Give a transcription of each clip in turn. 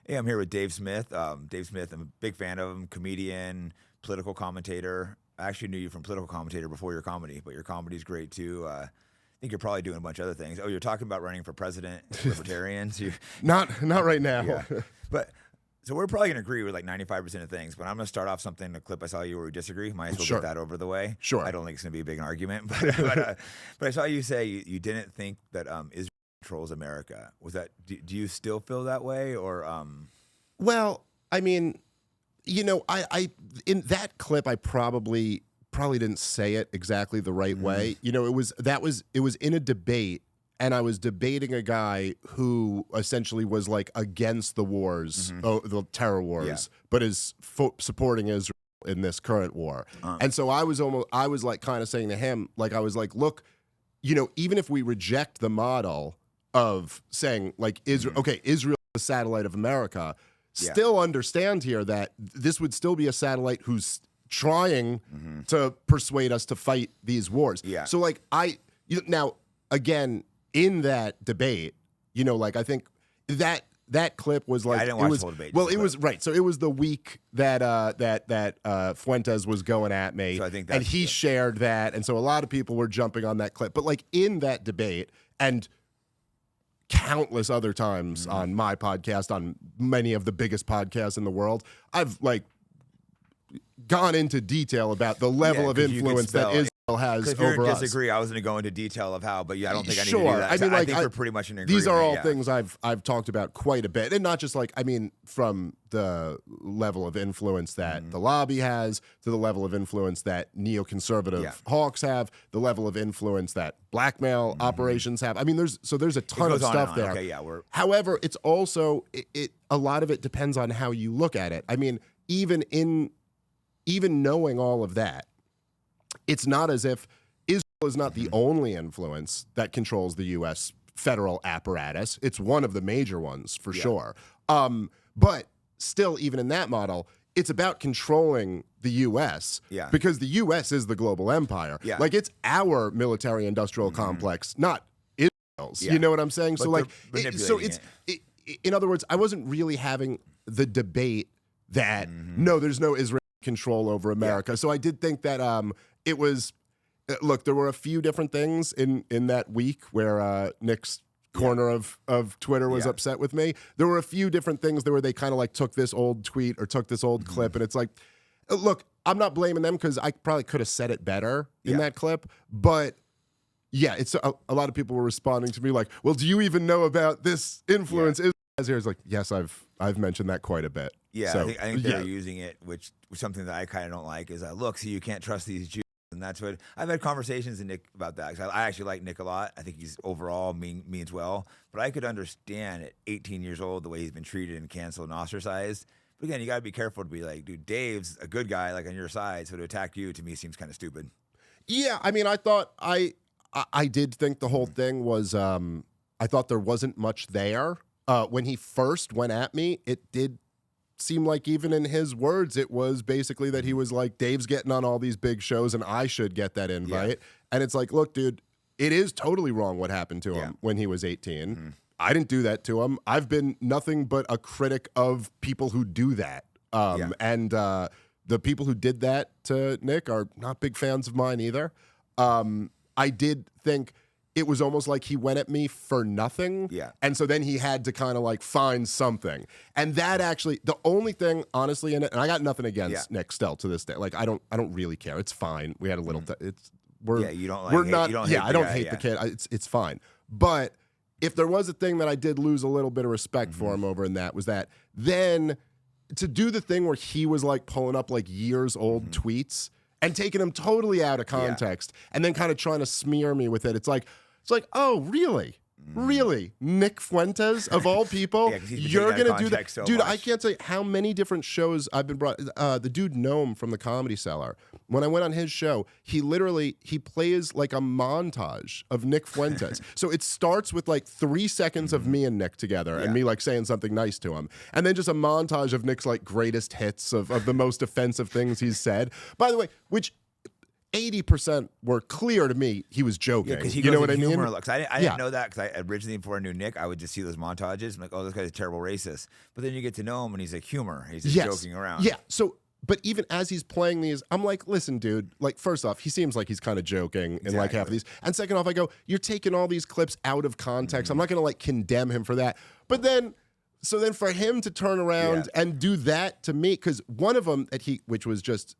Hey, I'm here with Dave Smith. Dave Smith, I'm a big fan of him, comedian, political commentator. I actually knew you from political commentator before your comedy, but your comedy's great too. I think you're probably doing a bunch of other things. Oh, you're talking about running for president, Libertarians? Not right now. Yeah. But so we're probably gonna agree with like 95% of things. But I'm gonna start off something, a clip I saw you where we disagree. Might as well Sure. get that over the way. Sure. I don't think it's gonna be a big argument, but I saw you say you didn't think that Israel controls America. Was that? Do you still feel that way, or? Well, I mean, you know, I in that clip, I probably didn't say it exactly the right way. You know, it was in a debate, and I was debating a guy who essentially was like against the wars, the terror wars, but is supporting Israel in this current war. And so I was like kind of saying to him, like, I was like, look, you know, even if we reject the model of saying like Israel, okay, Israel is the satellite of America. Still understand here that this would still be a satellite who's trying to persuade us to fight these wars. So like now again in that debate, you know, like I think that clip was like I didn't watch the whole debate. Well, it was right. So it was the week that Fuentes was going at me, So I think and he shared that, and so a lot of people were jumping on that clip. But like in that debate and countless other times on my podcast, on many of the biggest podcasts in the world, I've like gone into detail about the level of influence that Israel has over us. If you disagree, I was going to go into detail of how, but yeah, I don't think I need to do that. I mean, like, I think we're pretty much in agreement. These are all things I've talked about quite a bit, and not just like, I mean, from the level of influence that the lobby has to the level of influence that neoconservative hawks have, the level of influence that blackmail operations have. I mean, there's a ton of stuff there. Okay, yeah, However, it's also a lot of it depends on how you look at it. I mean, even knowing all of that, it's not as if Israel is not the only influence that controls the U.S. federal apparatus. It's one of the major ones, for sure. But still, even in that model, it's about controlling the U.S. Because the U.S. is the global empire. Like, it's our military-industrial complex, not Israel's. You know what I'm saying? But so, like, in other words, I wasn't really having the debate that, no, there's no Israel control over America. So I did think that it was, look, there were a few different things in that week where Nick's corner of Twitter was upset with me. There were a few different things there where they kind of like took this old tweet or took this old clip, and it's like, look, I'm not blaming them because I probably could have said it better in that clip, but yeah, it's a lot of people were responding to me like, well, do you even know about this influence? It's like, yes, I've mentioned that quite a bit. Yeah, so, I think they're using it, which something that I kind of don't like is, look, see, you can't trust these Jews. And that's what I've had conversations with Nick about that. 'Cause I actually like Nick a lot. I think he's overall means well. But I could understand at 18 years old the way he's been treated and canceled and ostracized. But again, you got to be careful to be like, dude, Dave's a good guy, like on your side. So to attack you, to me, seems kind of stupid. Yeah, I mean, I thought I did think the whole thing was. I thought there wasn't much there. When he first went at me, it did seem like, even in his words, it was basically that he was like, Dave's getting on all these big shows and I should get that invite. And it's like, look, dude, it is totally wrong what happened to him when he was 18. I didn't do that to him. I've been nothing but a critic of people who do that. And the people who did that to Nick are not big fans of mine either. I did think it was almost like he went at me for nothing. And so then he had to kind of like find something. And that actually, the only thing honestly in it, and I got nothing against Nick still to this day. Like, I don't really care. It's fine. We had a little, you don't like I don't hate the kid. It's fine. But if there was a thing that I did lose a little bit of respect for him over in that, was that then to do the thing where he was like pulling up like years old tweets and taking them totally out of context and then kind of trying to smear me with it. It's like, oh, really? Really? Nick Fuentes, of all people, you're going to do that? Dude, I can't say how many different shows I've been brought. The dude Noam from the Comedy Cellar, when I went on his show, he plays like a montage of Nick Fuentes. So it starts with like 3 seconds of me and Nick together and me like saying something nice to him. And then just a montage of Nick's like greatest hits of the most offensive things he's said. By the way, which 80% were clear to me he was joking. Yeah, because he you know goes what I in mean? humor. I didn't know that because I originally, before I knew Nick, I would just see those montages. I'm like, oh, this guy's a terrible racist. But then you get to know him, and he's like humor. He's just joking around. Yeah. So, but even as he's playing these, I'm like, listen, dude. Like, first off, he seems like he's kind of joking in like half of these. And second off, I go, you're taking all these clips out of context. I'm not gonna like condemn him for that. But then, so then for him to turn around and do that to me, because one of them which was just,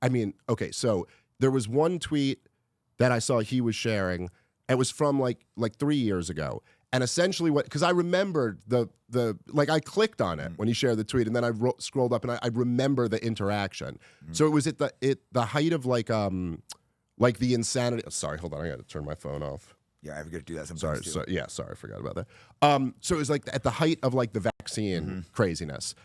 I mean, okay, so there was one tweet that I saw he was sharing. It was from like 3 years ago. And essentially because I remembered like I clicked on it when he shared the tweet, and then I scrolled up and I remember the interaction. So it was at the height of like the insanity. Oh, sorry, hold on, I got to turn my phone off. Yeah, I forget to do that sometimes. Sorry, I forgot about that. So it was like at the height of like the vaccine craziness.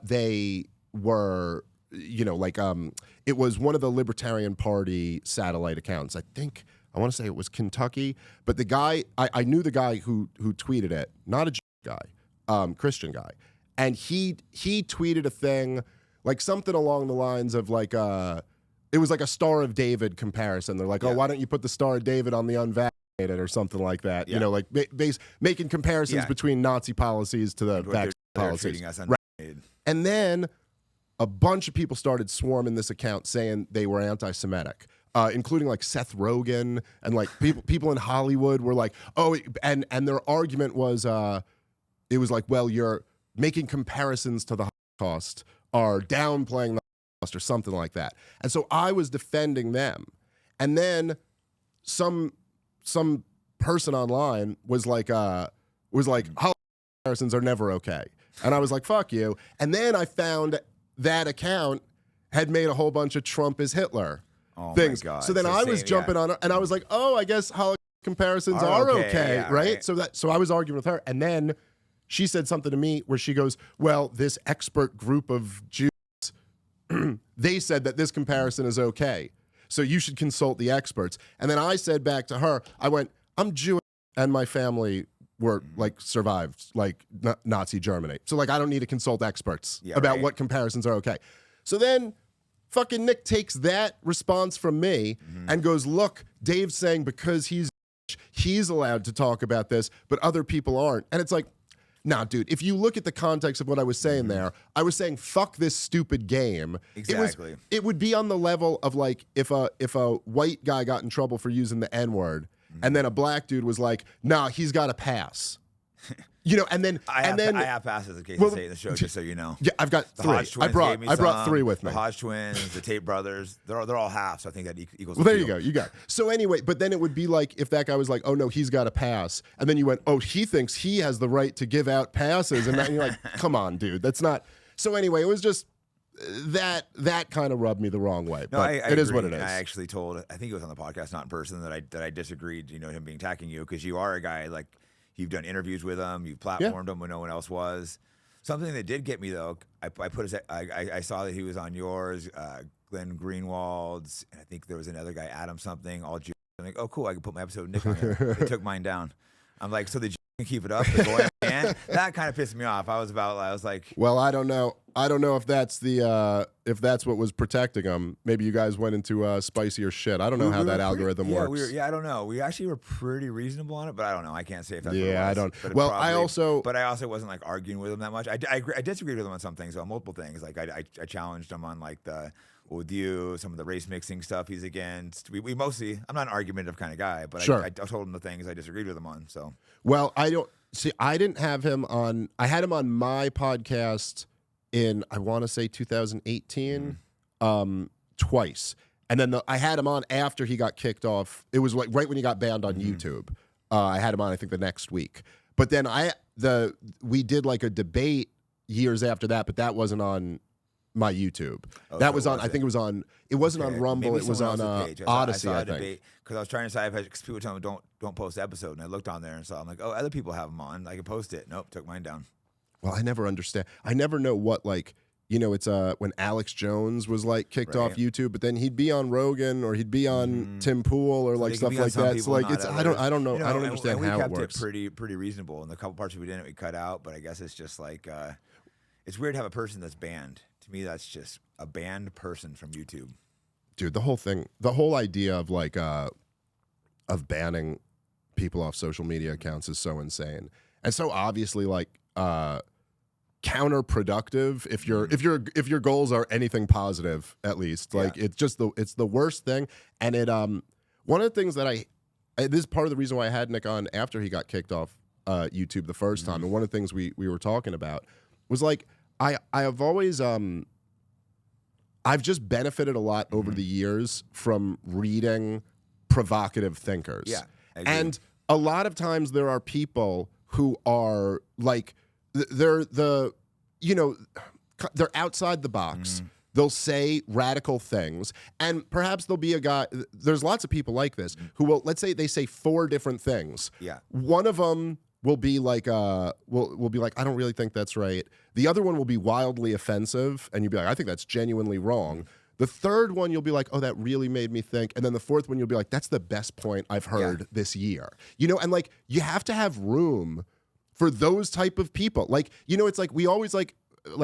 They were, it was one of the Libertarian Party satellite accounts. I want to say it was Kentucky, but the guy, I knew the guy who tweeted it, not a Jew guy, Christian guy, and he tweeted a thing like something along the lines of like it was like a Star of David comparison. They're like, oh, why don't you put the Star of David on the unvaccinated or something like that? You know, like making comparisons between Nazi policies to the vaccine policies. Right. And then a bunch of people started swarming this account saying they were anti-Semitic. Including like Seth Rogen and like people in Hollywood were like, oh, and their argument was, it was like, well, you're making comparisons to the Holocaust or downplaying the Holocaust or something like that. And so I was defending them, and then some person online was like Holocaust comparisons are never okay, and I was like, fuck you. And then I found that account had made a whole bunch of Trump is Hitler. Oh things. My God. So then I was jumping on her, and I was like, "Oh, I guess Holocaust comparisons are okay, right?" So I was arguing with her, and then she said something to me where she goes, "Well, this expert group of Jews, they said that this comparison is okay, so you should consult the experts." And then I said back to her, I went, "I'm Jewish, and my family were like survived like Nazi Germany, so like I don't need to consult experts about what comparisons are okay." So then fucking Nick takes that response from me and goes, look, Dave's saying because he's allowed to talk about this, but other people aren't. And it's like, nah, dude, if you look at the context of what I was saying there, I was saying, fuck this stupid game. Exactly. It would be on the level of like if a white guy got in trouble for using the N-word and then a black dude was like, nah, he's got to pass. You know, and then I have passes in case I say it in the show, just so you know. Yeah, I've got the three. Hodge twins I brought three with me. The Hodge twins, the Tate brothers, they're all half, so I think that equals. Well, there you go. You got it. So anyway, but then it would be like if that guy was like, "Oh no, he's got a pass," and then you went, "Oh, he thinks he has the right to give out passes," and you're like, "Come on, dude, that's not." So anyway, it was just that kind of rubbed me the wrong way. No, but it is what it is. I actually told, I think it was on the podcast, not in person, that I disagreed. You know, him being attacking you because you are a guy like. You've done interviews with him. You've platformed him when no one else was. Something that did get me though, I saw that he was on yours, Glenn Greenwald's, and I think there was another guy, Adam something. All Jews. I'm like, oh cool, I can put my episode with Nick on here. They took mine down. I'm like, so the Jews can keep it up. That kind of pissed me off. I was like, well, I don't know if that's if what was protecting them. Maybe you guys went into spicier shit. I don't know how that algorithm works. I don't know. We actually were pretty reasonable on it, but I don't know. I can't say if that's what it was. I don't. But well, probably, I also wasn't like arguing with him that much. I disagreed with him on some things, on multiple things. Like I challenged him on like with you, some of the race mixing stuff he's against. We mostly, I'm not an argumentative kind of guy, but I told him the things I disagreed with him on. So well, I didn't have him on. I had him on my podcast in, I want to say 2018, twice. And then I had him on after he got kicked off. It was like right when he got banned on YouTube. I had him on, I think, the next week. But then we did like a debate years after that, but that wasn't on my YouTube. That was on, I think it was on, it wasn't on Rumble, it was on Odyssey, I think. Because I was trying to decide because people tell me don't post the episode, and I looked on there and saw, I'm like, oh, other people have them on. I can post it. Nope, took mine down. Well, I never understand. I never know what, like, you know, it's when Alex Jones was like kicked off YouTube, but then he'd be on Rogan or he'd be on Tim Pool or like stuff like that. So like it's I don't know. I don't understand how it works. We kept it pretty reasonable, and the couple parts we didn't we cut out. But I guess it's just like it's weird to have a person that's banned. To me, that's just a banned person from YouTube. Dude, the whole idea of like of banning people off social media accounts is so insane. And so obviously like counterproductive if your goals are anything positive, at least. Like it's the worst thing. And it one of the things that this is part of the reason why I had Nick on after he got kicked off YouTube the first time. And one of the things we were talking about was like I have always I've just benefited a lot over the years from reading provocative thinkers. Yeah. And a lot of times there are people who are like they're outside the box. They'll say radical things, and perhaps there'll be a guy. There's lots of people like this who will, let's say they say 4 different things. Yeah. One of them will be like, will be like, I don't really think that's right. The other one will be wildly offensive, and you'll be like, I think that's genuinely wrong. The third one, you'll be like, oh, that really made me think. And then the fourth one, you'll be like, that's the best point I've heard this year. You know, and like, you have to have room for those type of people. Like, you know, it's like, we always like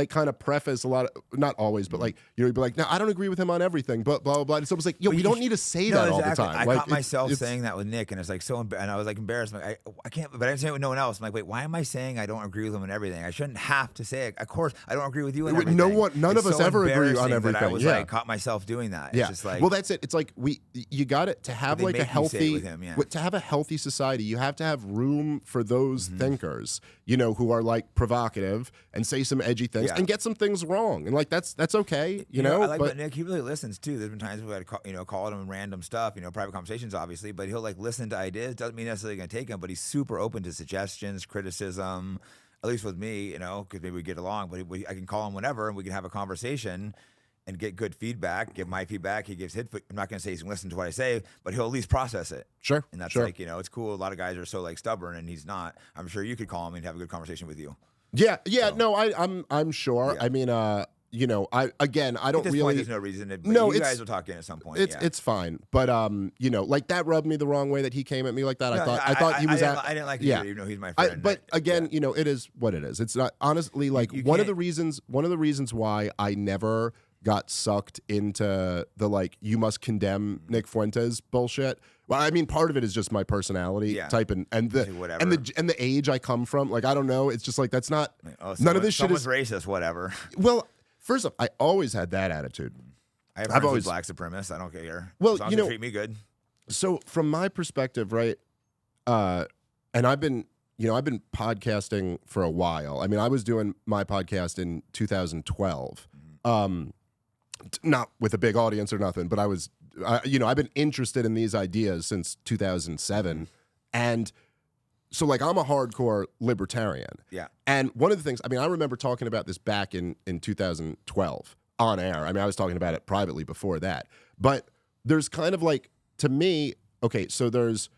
kind of preface a lot of, not always, but like, you know, you'd be like, no, I don't agree with him on everything, but blah, blah, blah. It's almost like, yo, we don't need to say that all the time. I like, caught myself saying that with Nick, and it's like and I was like embarrassed. I'm like, I can't, but I didn't say it with no one else. I'm like, wait, why am I saying I don't agree with him on everything? I shouldn't have to say it. Of course, I don't agree with you on everything. None of us ever agree on everything. I was like, caught myself doing that. Yeah. It's just like, well, that's it. It's like you got it to have like a healthy, to have a healthy society. You have to have room for those thinkers, you know, who are like provocative and say some edgy things and get some things wrong. And like, that's okay, you know? I like but Nick, he really listens too. There's been times where I called him random stuff, you know, private conversations obviously, but he'll like listen to ideas. Doesn't mean necessarily going to take them, but he's super open to suggestions, criticism, at least with me, you know, because maybe we get along, but I can call him whenever and we can have a conversation and get good feedback, give my feedback. He gives his. I'm not going to say he's going to listen to what I say, but he'll at least process it. Sure. And that's like, you know, it's cool. A lot of guys are so like stubborn and he's not. I'm sure you could call him and have a good conversation with you. Yeah. So, no, I'm sure. Yeah. I mean, you know, I don't at this really. Point, there's no reason. You guys will talk in at some point. It's fine, but you know, like that rubbed me the wrong way that he came at me like that. No, I thought he was. I didn't like it either, even though he's my friend. But again, you know, it is what it is. It's not honestly like one of the reasons why I never got sucked into the like you must condemn Nick Fuentes bullshit. Well, I mean, part of it is just my personality type and the age I come from. Like, I don't know. It's just like that's not none of this shit is racist. Whatever. Well, first off, I always had that attitude. I've always black supremacist. I don't care. Well, as long as they treat me good. So from my perspective, right, and I've been podcasting for a while. I mean, I was doing my podcast in 2012. Not with a big audience or nothing, but I've been interested in these ideas since 2007. And so like, I'm a hardcore libertarian. Yeah. And one of the things, I mean, I remember talking about this back in 2012 on air. I mean, I was talking about it privately before that, but there's kind of like, to me, okay, so there's,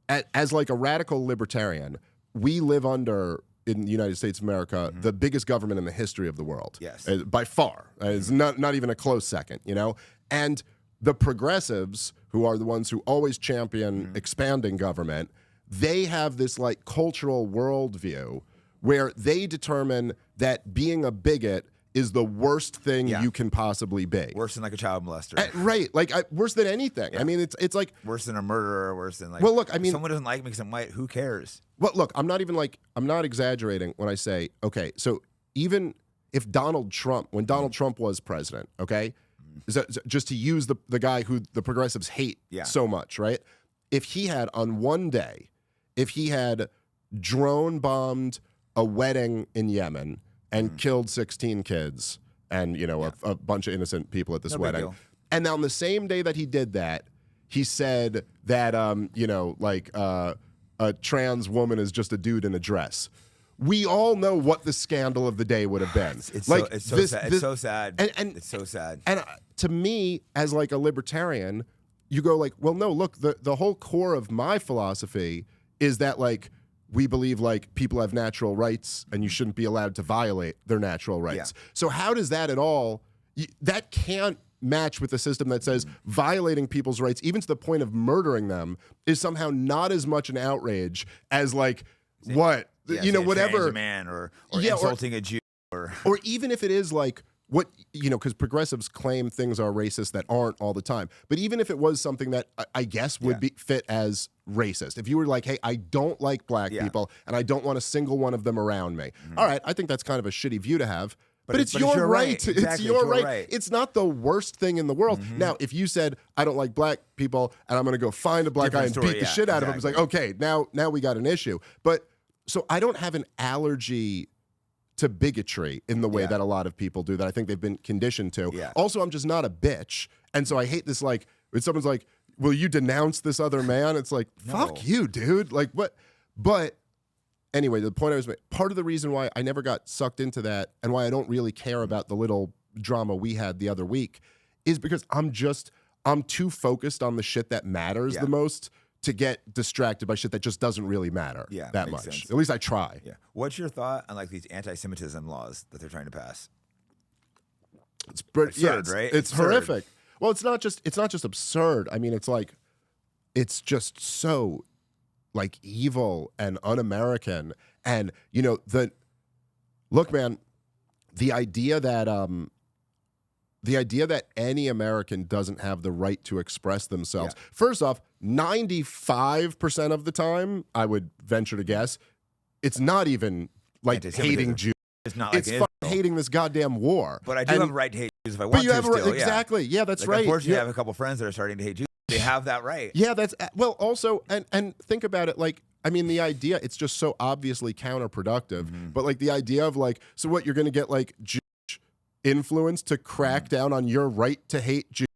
as like a radical libertarian, we live under, in the United States of America, the biggest government in the history of the world. Yes. By far. It's not even a close second, you know? And the progressives, who are the ones who always champion expanding government, they have this like cultural worldview where they determine that being a bigot is the worst thing you can possibly be. Worse than like a child molester. Right. Like worse than anything. Yeah. I mean, it's like worse than a murderer, worse than like, well, look, I mean, if someone doesn't like me because I'm white, who cares? Well, look, I'm not exaggerating when I say, okay, so even if when Donald Trump was president, okay, just to use the guy who the progressives hate so much, right? If he had on one day, if he had drone bombed a wedding in Yemen and killed 16 kids and, you know, a bunch of innocent people at this wedding. And on the same day that he did that, he said that, you know, like a trans woman is just a dude in a dress. We all know what the scandal of the day would have been. It's so sad. It's so sad. And it's so sad. And to me, as like a libertarian, you go like, well, no, look, the whole core of my philosophy is that like, we believe like people have natural rights and you shouldn't be allowed to violate their natural rights. So how does that at all, that can't match with a system that says violating people's rights, even to the point of murdering them, is somehow not as much an outrage as like, whatever. A man or insulting a Jew. Or even if it is like what, because progressives claim things are racist that aren't all the time. But even if it was something that I guess would be fit as racist, if you were like, hey, I don't like black people and I don't want a single one of them around me. All right, I think that's kind of a shitty view to have. But it's your right. Exactly, it's your right. It's not the worst thing in the world. Now, if you said, I don't like black people and I'm going to go find a black guy and beat the shit out of him, it's like, okay, now we got an issue. But so I don't have an allergy to bigotry in the way that a lot of people do that I think they've been conditioned to. Also, I'm just not a bitch. And so I hate this, like, when someone's like, will you denounce this other man? It's like, fuck you, dude. Like, what? But anyway, the point I was making, part of the reason why I never got sucked into that and why I don't really care about the little drama we had the other week is because I'm too focused on the shit that matters the most to get distracted by shit that just doesn't really matter that much. Sense. At least I try. Yeah. What's your thought on like these anti-Semitism laws that they're trying to pass? It's absurd, right? It's horrific. Well, it's not just absurd. I mean, it's just so like evil and un-American. And look, man, the idea that any American doesn't have the right to express themselves. First off, 95% of the time, I would venture to guess, it's not even like hating Jews. It's not like it's hating this goddamn war. But I do have a right to hate Jews if I want but you to. Have still, exactly. Yeah, that's right. Unfortunately, I have a couple friends that are starting to hate Jews. They have that right. Yeah, that's well. Also, and think about it. Like, I mean, the idea, it's just so obviously counterproductive. But like the idea of like, so what, you're going to get like Jewish influence to crack down on your right to hate Jews,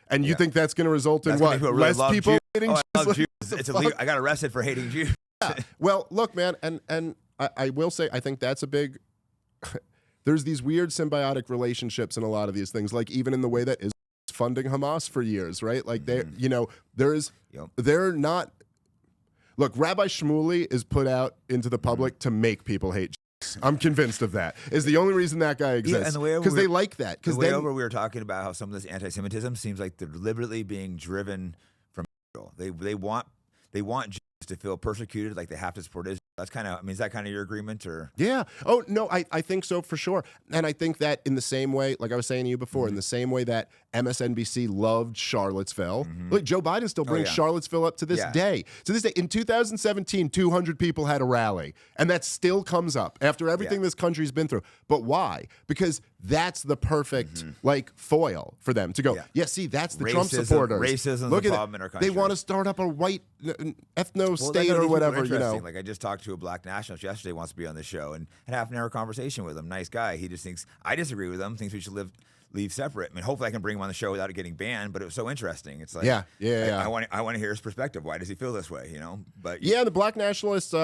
and you think that's going to result in what? Less people hating Jews? I love Jews. It's illegal. I got arrested for hating Jews. Well, look, man, and I will say, I think that's a big. There's these weird symbiotic relationships in a lot of these things, like even in the way that is funding Hamas for years, right? Like they're not. Look, Rabbi Shumley is put out into the public to make people hate Jews. I'm convinced of that. Is the only reason that guy exists. Because they like that. Because we were talking about how some of this anti-Semitism seems like they're deliberately being driven from Israel. They want Jews to feel persecuted, like they have to support Israel. That's kind of, I mean, is that kind of your agreement, or? Yeah. Oh, no, I think so for sure. And I think that in the same way, like I was saying to you before, in the same way that MSNBC loved Charlottesville, like Joe Biden still brings Charlottesville up to this day. To this day, in 2017, 200 people had a rally, and that still comes up after everything this country's been through. But why? Because that's the perfect like foil for them to go, see, that's the Trump supporters. Racism is a problem in our country. They want to start up a white ethno-state or whatever, Like I just talked to a black nationalist yesterday, wants to be on the show, and had half an hour conversation with him. Nice guy. He just thinks, I disagree with him, thinks we should leave separate. I mean, hopefully I can bring him on the show without it getting banned, but it was so interesting. It's like, I want to hear his perspective. Why does he feel this way, But the black nationalists,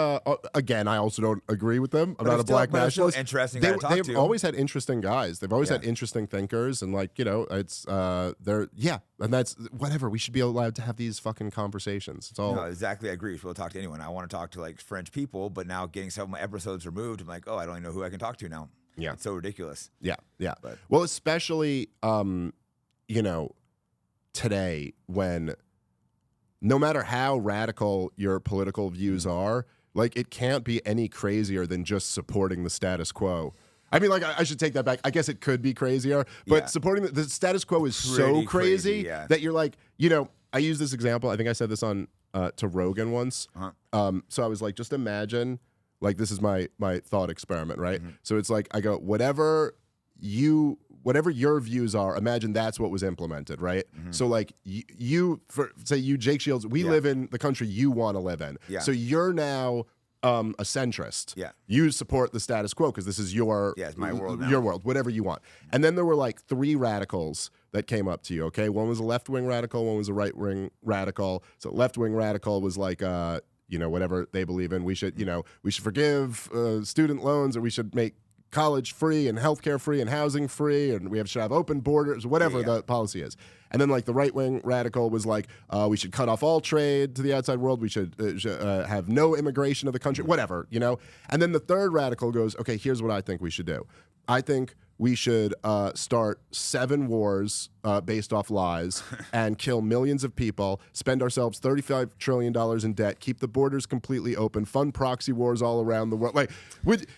again, I also don't agree with them. I'm not a black nationalist. Interesting They've always had interesting guys. They've always had interesting thinkers, and like, it's and that's whatever. We should be allowed to have these fucking conversations. It's all exactly. I agree. We should talk to anyone. I want to talk to like French people, but now getting some of my episodes removed, I'm like, oh, I don't even know who I can talk to now. Yeah, it's so ridiculous. Yeah. Well, especially today, when no matter how radical your political views are, like it can't be any crazier than just supporting the status quo. I mean, like, I should take that back. I guess it could be crazier, but supporting the status quo is so crazy that you're like, I use this example. I think I said this on to Rogan once. So I was like, just imagine, like, this is my thought experiment, right? So it's like, I go, whatever your views are, imagine that's what was implemented, right? So like say you, Jake Shields, we live in the country you want to live in. So you're now a centrist. You support the status quo because this is it's my world now. Your world, whatever you want. And then there were like 3 radicals that came up to you, okay? One was a left-wing radical, one was a right-wing radical. So left-wing radical was like, whatever they believe in. We should forgive student loans, or we should make college free and healthcare free and housing free, and we should have open borders, whatever the policy is. And then like the right-wing radical was like, we should cut off all trade to the outside world. We should have no immigration to the country, whatever, And then the third radical goes, okay, here's what I think we should do. I think we should start 7 wars based off lies and kill millions of people, spend ourselves $35 trillion in debt, keep the borders completely open, fund proxy wars all around the world. Like,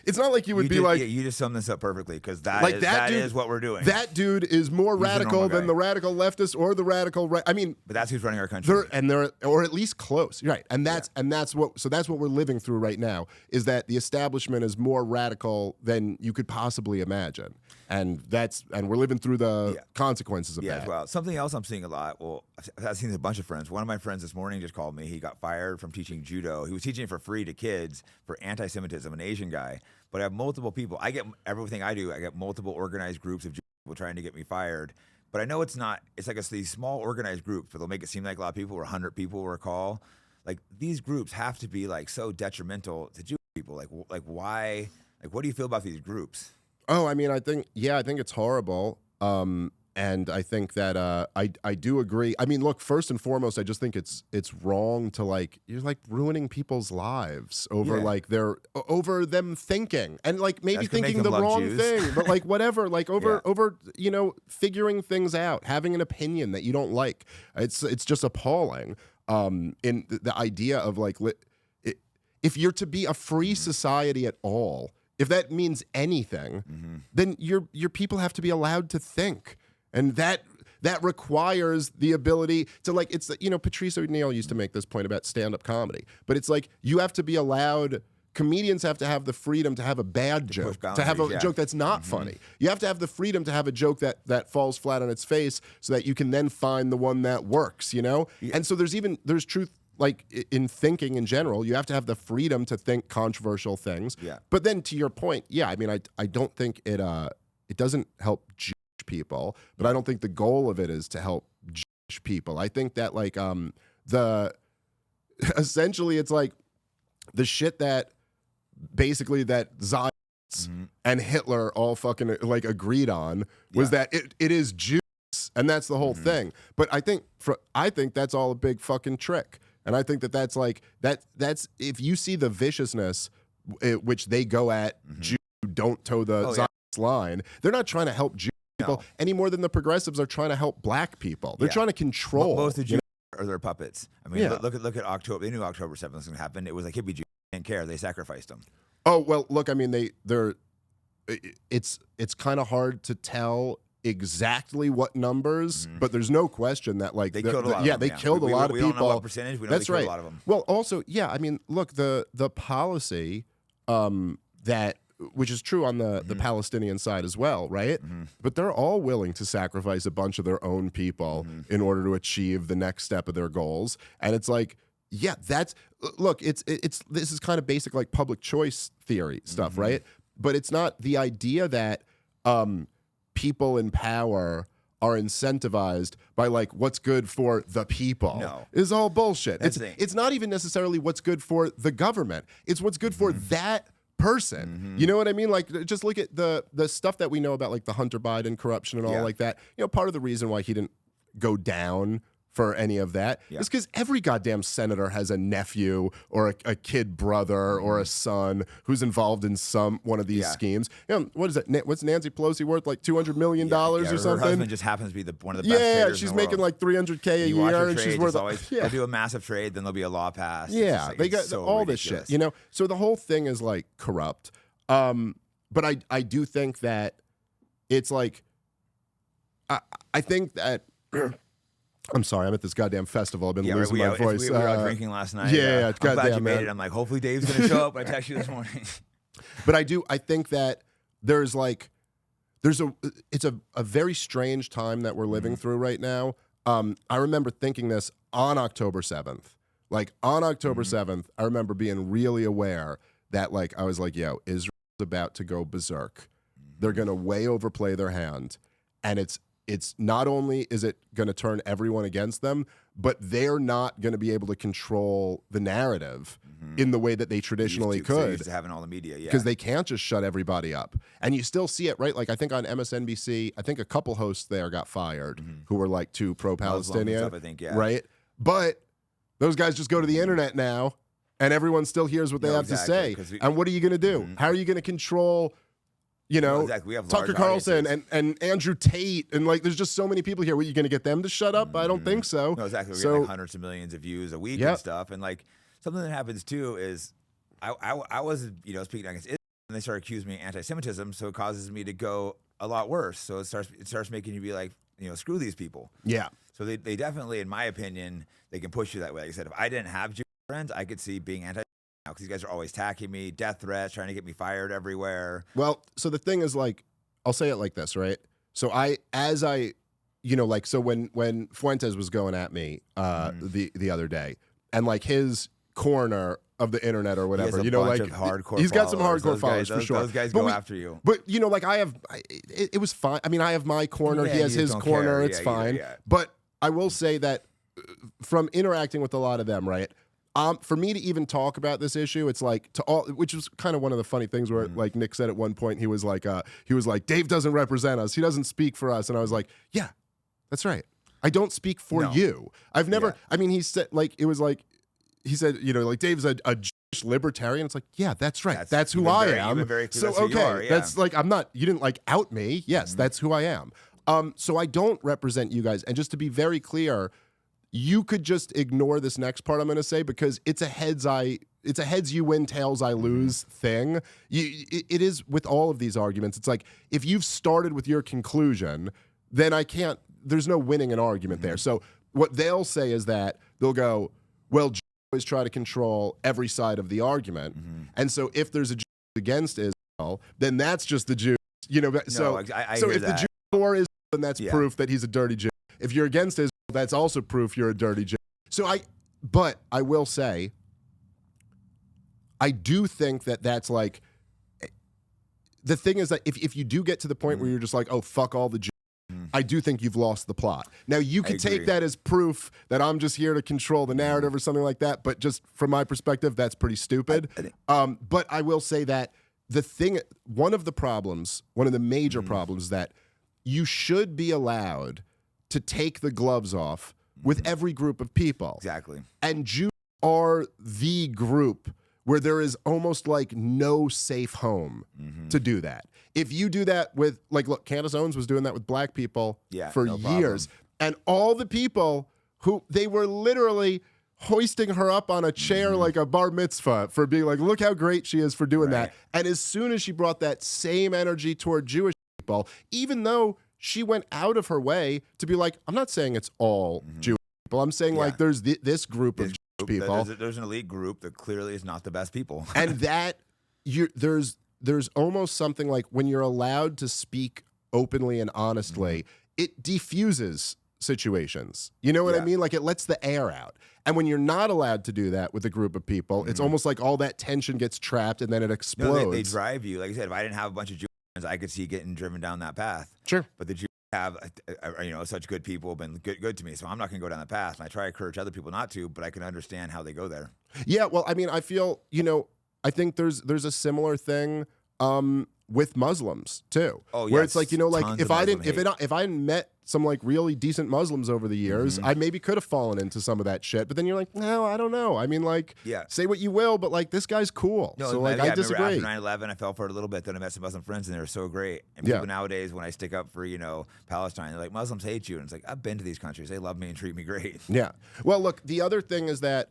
it's not like you would be like... Yeah, you just summed this up perfectly, because that dude, is what we're doing. That dude is more radical than the radical leftist or the radical right. I mean... But that's who's running our country. They're or at least close. Right. And that's what we're living through right now, is that the establishment is more radical than you could possibly imagine. And we're living through the consequences of that. As well. Something else I'm seeing a lot. Well, I've seen a bunch of friends. One of my friends this morning just called me. He got fired from teaching judo. He was teaching it for free to kids for anti-Semitism, an Asian guy. But I have multiple people. I get everything I do. I get multiple organized groups of people trying to get me fired. But I know it's not. It's like these small organized groups, but they'll make it seem like a lot of people, or 100 people will call. Like, these groups have to be like so detrimental to Jewish people. Like why? Like, what do you feel about these groups? Oh, I mean, I think it's horrible. And I think that I do agree. I mean, look, first and foremost, I just think it's wrong to, like, you're like ruining people's lives over over them thinking, and like maybe thinking the wrong thing, but like whatever, like over figuring things out, having an opinion that you don't like. It's just appalling. In the idea of like, if you're to be a free society at all, if that means anything, then your people have to be allowed to think. And that requires the ability to, like, it's, Patrice O'Neill used to make this point about stand-up comedy, but it's like, you have to be allowed, comedians have to have the freedom to have a bad joke, to have a joke that's not funny. You have to have the freedom to have a joke that falls flat on its face, so that you can then find the one that works, Yeah. And so there's truth, like, in thinking in general. You have to have the freedom to think controversial things. Yeah. But then, to your point, I mean, I don't think it doesn't help Jewish people, but I don't think the goal of it is to help Jewish people. I think that, like, essentially it's like the shit that basically that Zionists and Hitler all fucking like agreed on was that it is Jews, and that's the whole thing. But I think that's all a big fucking trick. And I think that's like that's if you see the viciousness which they go at Jews who don't toe the Zionist line, they're not trying to help Jews people any more than the progressives are trying to help black people. They're trying to control. Most of the Jews are their puppets. I mean, look at October. They knew October 7th was going to happen. It was like hippie Jews didn't care. They sacrificed them. Oh well, look. I mean, it's kind of hard to tell exactly what numbers, but there's no question that, like, they killed a lot of them. They killed a lot of people. We don't know what percentage. We know That's they right. killed a lot of them. Well, also, I mean, look, the policy which is true on the Palestinian side as well, right? But they're all willing to sacrifice a bunch of their own people in order to achieve the next step of their goals. And it's like, look, this is kind of basic, like, public choice theory stuff, right? But it's not the idea that people in power are incentivized by, like, what's good for the people. No. Is all bullshit. It's not even necessarily what's good for the government. It's what's good for that person. You know what I mean? Like, just look at the stuff that we know about, like, the Hunter Biden corruption and all like that. Part of the reason why he didn't go down for any of that is because every goddamn senator has a nephew or a kid brother or a son who's involved in one of these schemes. What is it? What's Nancy Pelosi worth? Like $200 million or something? Her husband just happens to be one of the best traders she's in the making world. like $300K a year, and she's worth they'll do a massive trade, then there'll be a law passed. They got all this shit. So the whole thing is, like, corrupt. But I do think that it's like I think that. I'm sorry, I'm at this goddamn festival. I've been losing my voice. We were out drinking last night. I'm glad you made it. I'm like, hopefully Dave's going to show up. I texted you this morning. But I think that it's a very strange time that we're living through right now. I remember thinking this on October 7th. Like, on October 7th, I remember being really aware that, like, I was like, Israel's about to go berserk. They're going to way overplay their hand. And it's not only is it going to turn everyone against them, but they're not going to be able to control the narrative in the way that they traditionally could. Used to having all the media, because they can't just shut everybody up. And you still see it, right? Like, I think on MSNBC, I think a couple hosts there got fired who were, like, too pro-Palestinian, stuff, I think, right? But those guys just go to the internet now, and everyone still hears what they have to say. And what are you going to do? How are you going to control You know, exactly. We have Tucker large Carlson audiences. and Andrew Tate, and like, there's just so many people here. What, you going to get them to shut up? I don't think so. No, exactly. We're So, getting like hundreds of millions of views a week and stuff. And like something that happens too is I was speaking against Israel, and they started accusing me of anti-Semitism, so it causes me to go a lot worse. So it starts making you be like, screw these people. Yeah. So they definitely, in my opinion, they can push you that way. Like I said, if I didn't have Jewish friends, I could see being anti. Because these guys are always attacking me, death threats, trying to get me fired everywhere. Well, so the thing is, like, I'll say it like this, right? So so when Fuentes was going at me the other day, and like his corner of the internet or whatever, He he's got some hardcore followers for sure. Those guys go after you. But like it was fine. I mean, I have my corner, he has his corner, it's fine. But I will say that from interacting with a lot of them, right? For me to even talk about this issue, it's like which was kind of one of the funny things where like Nick said at one point, he was like, Dave doesn't represent us. He doesn't speak for us. And I was like, yeah, that's right. I don't speak for you. I've never, I mean, he said like, it was like, he said, like Dave's a Jewish libertarian. It's like, yeah, that's right. That's who I am. So, okay. That's like, you didn't like out me. Yes, that's who I am. So I don't represent you guys. And just to be very clear, you could just ignore this next part I'm going to say, because it's a heads you win, tails I lose thing. It is with all of these arguments. It's like, if you've started with your conclusion, then there's no winning an argument there. So what they'll say is that they'll go, well, Jews always try to control every side of the argument. And so if there's a Jew against Israel, then that's just the Jew. So if the Jew for Israel, then that's proof that he's a dirty Jew. If you're against Israel, that's also proof you're a dirty Jew. But I will say, I do think that that's like, the thing is that if you do get to the point where you're just like, oh, fuck all the Jews, I do think you've lost the plot. Now, you could take that as proof that I'm just here to control the narrative or something like that, but just from my perspective, that's pretty stupid. But I will say that one of the major problems is that you should be allowed to take the gloves off with every group of people. Exactly. And Jews are the group where there is almost like no safe home to do that. If you do that with, like, look, Candace Owens was doing that with black people for years. And all the people who, they were literally hoisting her up on a chair like a bar mitzvah for being like, look how great she is for doing that. And as soon as she brought that same energy toward Jewish people, even though she went out of her way to be like, I'm not saying it's all Jewish people. I'm saying like there's this group of Jewish people. There's an elite group that clearly is not the best people. And that there's almost something like, when you're allowed to speak openly and honestly, it defuses situations. You know what I mean? Like, it lets the air out. And when you're not allowed to do that with a group of people, it's almost like all that tension gets trapped and then it explodes. No, they drive you. Like I said, if I didn't have a bunch of Jewish friends, I could see getting driven down that path. Sure. But the Jews have, such good people have been good to me, so I'm not going to go down that path. And I try to encourage other people not to, but I can understand how they go there. Yeah, well, I mean, I feel, I think there's a similar thing with Muslims too. Oh, where it's like, like if I hadn't met some like really decent Muslims over the years, I maybe could have fallen into some of that shit. But then you're like, no, I don't know. I mean, like, say what you will, but like, this guy's cool. No, so like, I disagree. After 9/11, I fell for it a little bit. Then I met some Muslim friends, and they were so great. And people nowadays, when I stick up for Palestine, they're like, Muslims hate you, and it's like, I've been to these countries. They love me and treat me great. Yeah. Well, look, the other thing is that.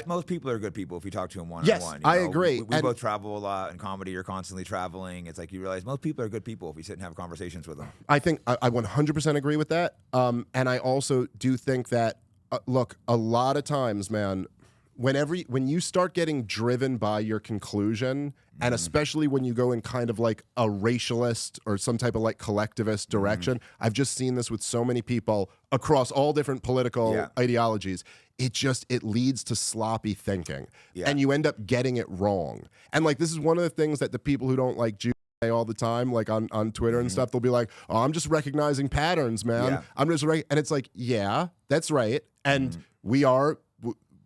Most people are good people if you talk to them one-on-one. Yes, I agree. We both travel a lot. In comedy, you're constantly traveling. It's like you realize most people are good people if you sit and have conversations with them. I think I 100% agree with that. And I also do think that, look, a lot of times, man, when you start getting driven by your conclusion, and especially when you go in kind of like a racialist or some type of like collectivist direction, I've just seen this with so many people across all different political ideologies. It leads to sloppy thinking, and you end up getting it wrong. And like, this is one of the things that the people who don't like Jews say all the time, like on Twitter and stuff. They'll be like, "Oh, I'm just recognizing patterns, man. I'm just and it's like, yeah, that's right, and we are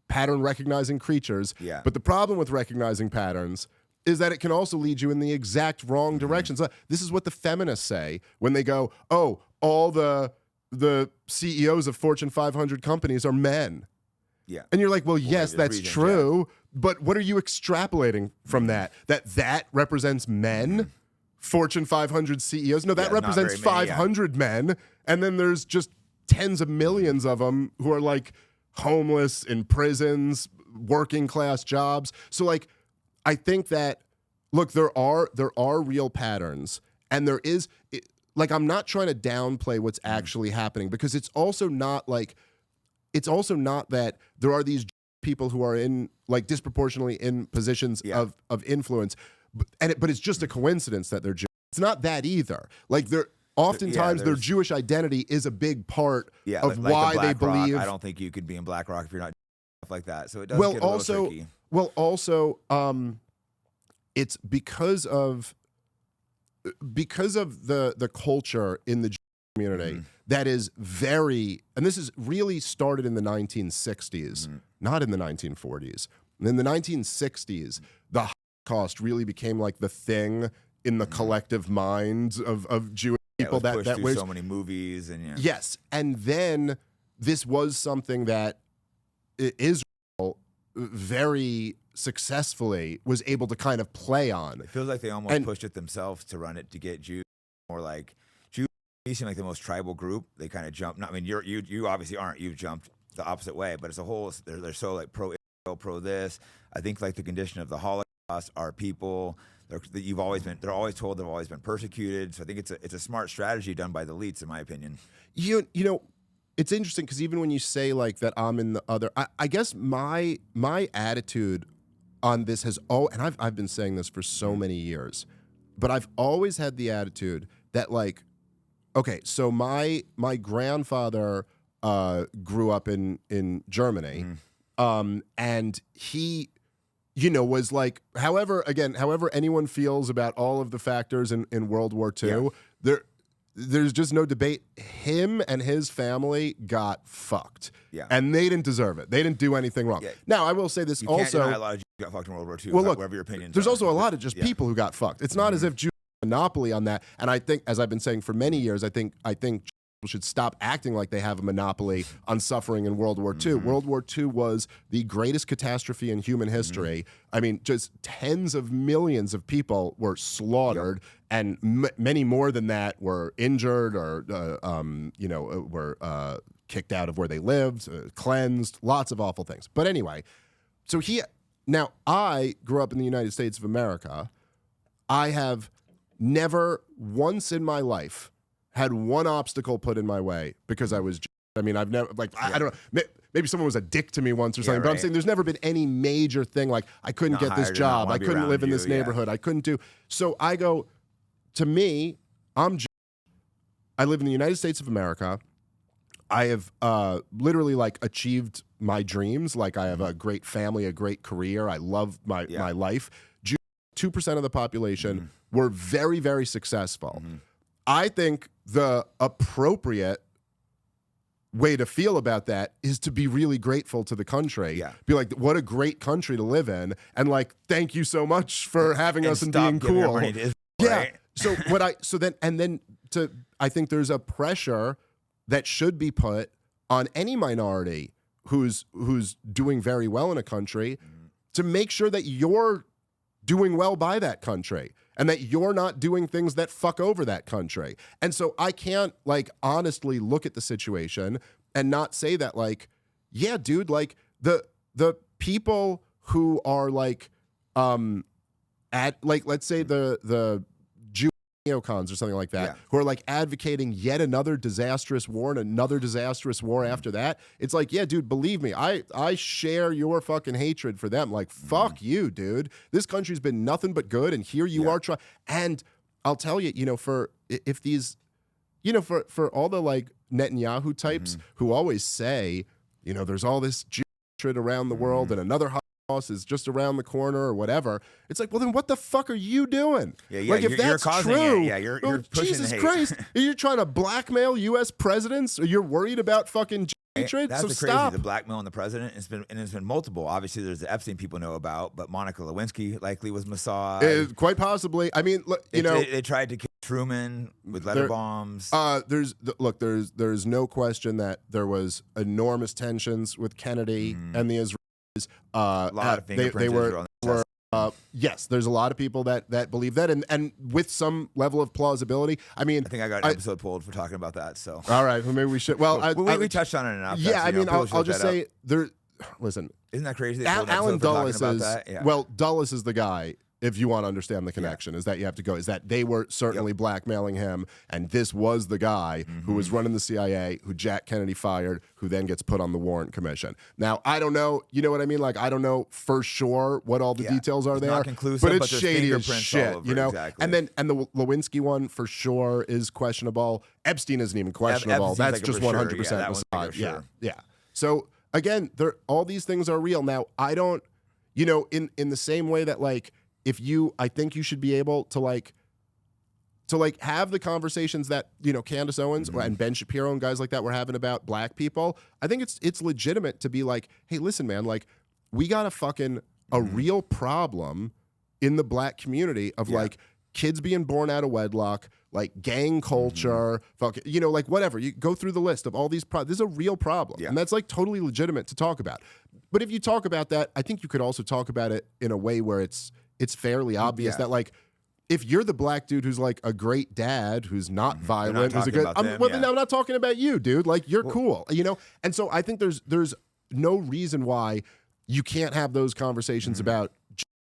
pattern recognizing creatures. But the problem with recognizing patterns is that it can also lead you in the exact wrong direction. So this is what the feminists say when they go, "Oh, all the CEOs of Fortune 500 companies are men." Yeah. And you're like, well, yes, the that's reason, true, but what are you extrapolating from that? That represents men, Fortune 500 CEOs? No, that Yeah, not represents very many, 500 men, and then there's just tens of millions of them who are like homeless in prisons, working class jobs. So like, I think that, look, there are real patterns, and there is, like, I'm not trying to downplay what's actually happening, because it's also not that there are these people who are in, like, disproportionately in positions of influence, but it's just a coincidence that they're Jewish. It's not that either. Like, oftentimes their Jewish identity is a big part of why they believe. I don't think you could be in BlackRock if you're not stuff like that. So it does get a little tricky. Well, also, it's because of the culture in the Jewish community that is very, and this is really started in the 1960s, not in the 1940s. In the 1960s, the Holocaust really became like the thing in the collective minds of Jewish people. That was so many movies and yes, and then this was something that Israel very successfully was able to kind of play on. It feels like they almost pushed it themselves to run it to get Jews more like Jews seem like the most tribal group. They kind of jumped. I mean, you obviously aren't. You've jumped the opposite way, but it's a whole. They're so like pro Israel, pro this. I think like the condition of the Holocaust are people. They're always told they've always been persecuted. So I think it's a smart strategy done by the elites, in my opinion. You know, it's interesting because even when you say like that, I'm in the other. I guess my attitude on this has and I've been saying this for so many years, but I've always had the attitude that like, okay, so my grandfather grew up in Germany, and he, you know, was like, however anyone feels about all of the factors in World War II, there's just no debate. Him and his family got fucked. Yeah. And they didn't deserve it. They didn't do anything wrong. Yeah. Now, I will say this you also. Can't deny a lot of Jews got fucked in World War II, well, look, whatever your opinion is. There's also a lot of just people who got fucked. It's not as if Jews have a monopoly on that. And I think, as I've been saying for many years, I think people should stop acting like they have a monopoly on suffering in World War II. World War II was the greatest catastrophe in human history. I mean, just tens of millions of people were slaughtered, and many more than that were injured or, were kicked out of where they lived, cleansed, lots of awful things. But anyway, so now I grew up in the United States of America. I have never once in my life had one obstacle put in my way because I was. I mean, I've never I don't know. Maybe someone was a dick to me once or something. But I'm saying there's never been any major thing like I couldn't get this job, I couldn't live in this neighborhood, I couldn't do. So I go. To me, I'm Jewish. I live in the United States of America. I have literally like achieved my dreams. Like I have a great family, a great career. I love my life. 2% of the population were very, very successful. I think the appropriate way to feel about that is to be really grateful to the country. Yeah. Be like, what a great country to live in. And like, thank you so much for having us and being cool. Right? I think there's a pressure that should be put on any minority who's doing very well in a country to make sure that you're doing well by that country and that you're not doing things that fuck over that country. And so I can't like honestly look at the situation and not say that like, yeah, dude, like the people who are like let's say the neocons or something like that, who are like advocating yet another disastrous war and another disastrous war after that. It's like, yeah, dude, believe me, I share your fucking hatred for them. Like, fuck you, dude. This country's been nothing but good, and here you are trying. And I'll tell you, for all the like Netanyahu types who always say, there's all this Jew hatred around the world and another is just around the corner or whatever. It's like, well, then what the fuck are you doing? Like, if that's true, you're pushing Jesus hate. Christ, you're trying to blackmail U.S. presidents, or you're worried about fucking hatred? That's so the stop. crazy, the blackmail on the president. It's been multiple. Obviously, there's the Epstein people know about, but Monica Lewinsky likely was massaged. Quite possibly. I mean, they tried to kill Truman with letter bombs. There's no question that there was enormous tensions with Kennedy and the Israelis. A lot of fingerprints. Yes, there's a lot of people that believe that, and with some level of plausibility. I mean, I think I got an episode pulled for talking about that. So all right, well, maybe we should. Well, we touched on it enough. Yeah, I mean, I'll just say there. Listen, isn't that crazy? Alan Dulles is yeah. well. Dulles is the guy. If you want to understand the connection, is that you have to go. Is that they were certainly blackmailing him, and this was the guy who was running the CIA, who Jack Kennedy fired, who then gets put on the Warren Commission. Now, I don't know. You know what I mean? Like, I don't know for sure what all the details are there, not conclusive, but it's shady as shit. Over, you know, exactly. and the Lewinsky one for sure is questionable. Epstein isn't even questionable. That's just 100% aside. Yeah. So again, all these things are real. Now, I don't. You know, in the same way that like. I think you should be able to have the conversations that, you know, Candace Owens and Ben Shapiro and guys like that were having about black people. I think it's legitimate to be like, hey, listen, man, like we got a real problem in the black community of like kids being born out of wedlock, like gang culture, you know, like whatever. You go through the list of all these this is a real problem. And that's like totally legitimate to talk about. But if you talk about that, I think you could also talk about it in a way where it's fairly obvious that like if you're the black dude who's like a great dad, who's not violent, who's a good I'm not talking about you, dude. Like you're cool, you know? And so I think there's no reason why you can't have those conversations about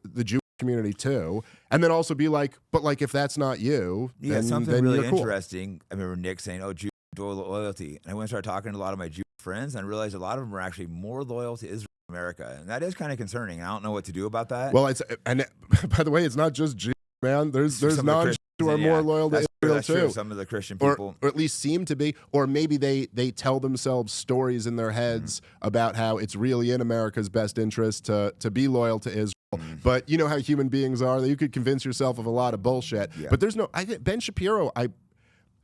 the Jewish community too. And then also be like, but like if that's not you, then, something then really you're cool. interesting. I remember Nick saying, "Oh, Jew loyalty," and I went and started talking to a lot of my Jewish friends, and I realized a lot of them are actually more loyal to Israel. America, and that is kind of concerning. I don't know what to do about that. Well, and by the way, it's not just Jews, man. There's non-Jews who are more loyal to Israel too. True. Some of the Christian people, or at least seem to be, or maybe they tell themselves stories in their heads about how it's really in America's best interest to be loyal to Israel. But you know how human beings are; that you could convince yourself of a lot of bullshit. But there's no. I think Ben Shapiro. I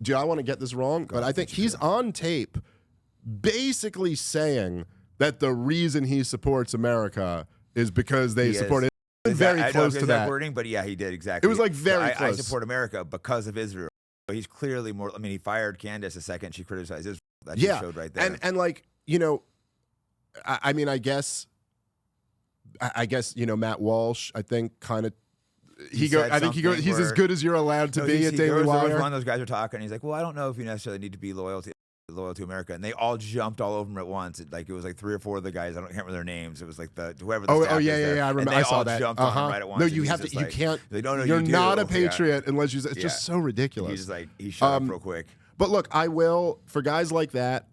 want to get this wrong, but I think he's on tape, basically saying that the reason he supports America is because they support it. Very close to that wording, but yeah, he did exactly. It was like very close. I support America because of Israel. But he's clearly more. I mean, he fired Candace the second she criticized Israel. That just showed right there. And like you know, I mean, I guess you know Matt Walsh. I think kind of. He's as good as you're allowed to be at Daily Wire. One of those guys are talking. And he's like, well, I don't know if you necessarily need to be loyal to America, and they all jumped all over him at once. It was like 3 or 4 of the guys. Can't remember their names. It was like whoever. I remember. I saw that. Jumped on him right at once. No, you have to. You can't. You're not a patriot unless you. It's just so ridiculous. He's just like he shut up real quick. But look, I will for guys like that.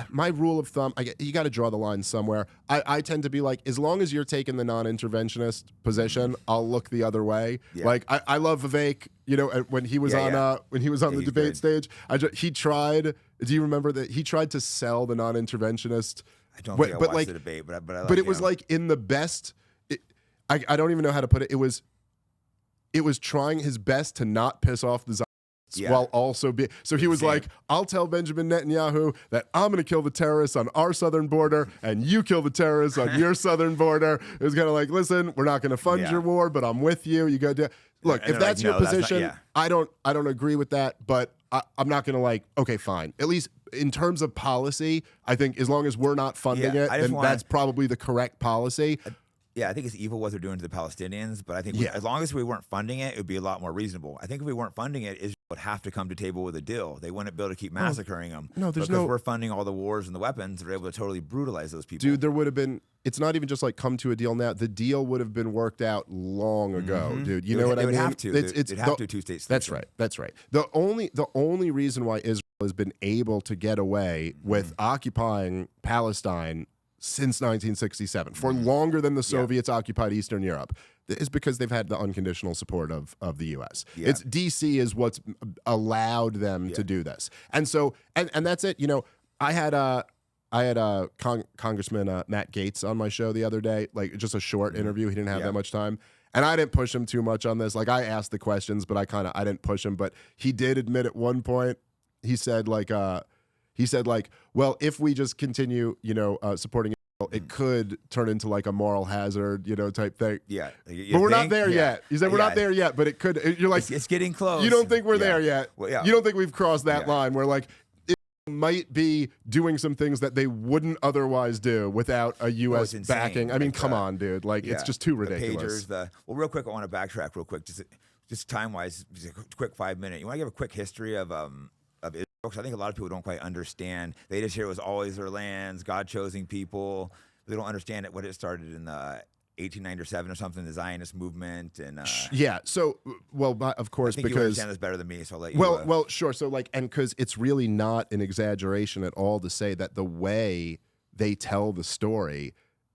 My rule of thumb, you got to draw the line somewhere. I tend to be like, as long as you're taking the non-interventionist position, I'll look the other way. Like I love Vivek. You know, when he was on the debate stage, he tried. Do you remember that he tried to sell the non-interventionist? I don't think I watched the debate, but I like it was like in the best. I don't even know how to put it. It was trying his best to not piss off the while also be so he was like, I'll tell Benjamin Netanyahu that I'm going to kill the terrorists on our southern border and you kill the terrorists on your southern border. It was kind of like, listen, we're not going to fund your war, but I'm with you. You go do. Look, if that's your position, I don't agree with that, but I'm not going to like, okay, fine. At least in terms of policy, I think as long as we're not funding it, then that's probably the correct policy. Yeah, I think it's evil what they're doing to the Palestinians, but I think as long as we weren't funding it, it would be a lot more reasonable. I think if we weren't funding it, Israel would have to come to table with a deal. They wouldn't be able to keep massacring them. No, there's because we're funding all the wars and the weapons, they're able to totally brutalize those people. Dude, there would have been. It's not even just like come to a deal now. The deal would have been worked out long ago, dude. You know what I mean? They would have to. It'd have to two-state solution. That's right. The only reason why Israel has been able to get away with occupying Palestine since 1967, for longer than the Soviets occupied Eastern Europe, is because they've had the unconditional support of the U.S. It's D.C. is what's allowed them to do this, and so and that's it. You know, I had Congressman Matt Gaetz on my show the other day, like just a short interview. He didn't have that much time, and I didn't push him too much on this. Like I asked the questions, but I didn't push him. But he did admit at one point, he said, well, if we just continue, supporting it could turn into like a moral hazard, type thing. Yeah. But we're not there yet. You said we're not there yet, but it could. You're like, it's getting close. You don't think we're there yet. Well, yeah. You don't think we've crossed that line where like it might be doing some things that they wouldn't otherwise do without a U.S. backing. I mean, come on, dude. Like, it's just too ridiculous. The pagers, well, real quick, I want to backtrack real quick. Just time-wise, just a quick 5 minute. You want to give a quick history of Israel? Because I think a lot of people don't quite understand. They just hear it was always their lands, God choosing people. They don't understand what it started in the 1897 or something, the Zionist movement, and So, well, of course, I think because you understand this better than me, so I'll let you. Well, sure. So, like, and because it's really not an exaggeration at all to say that the way they tell the story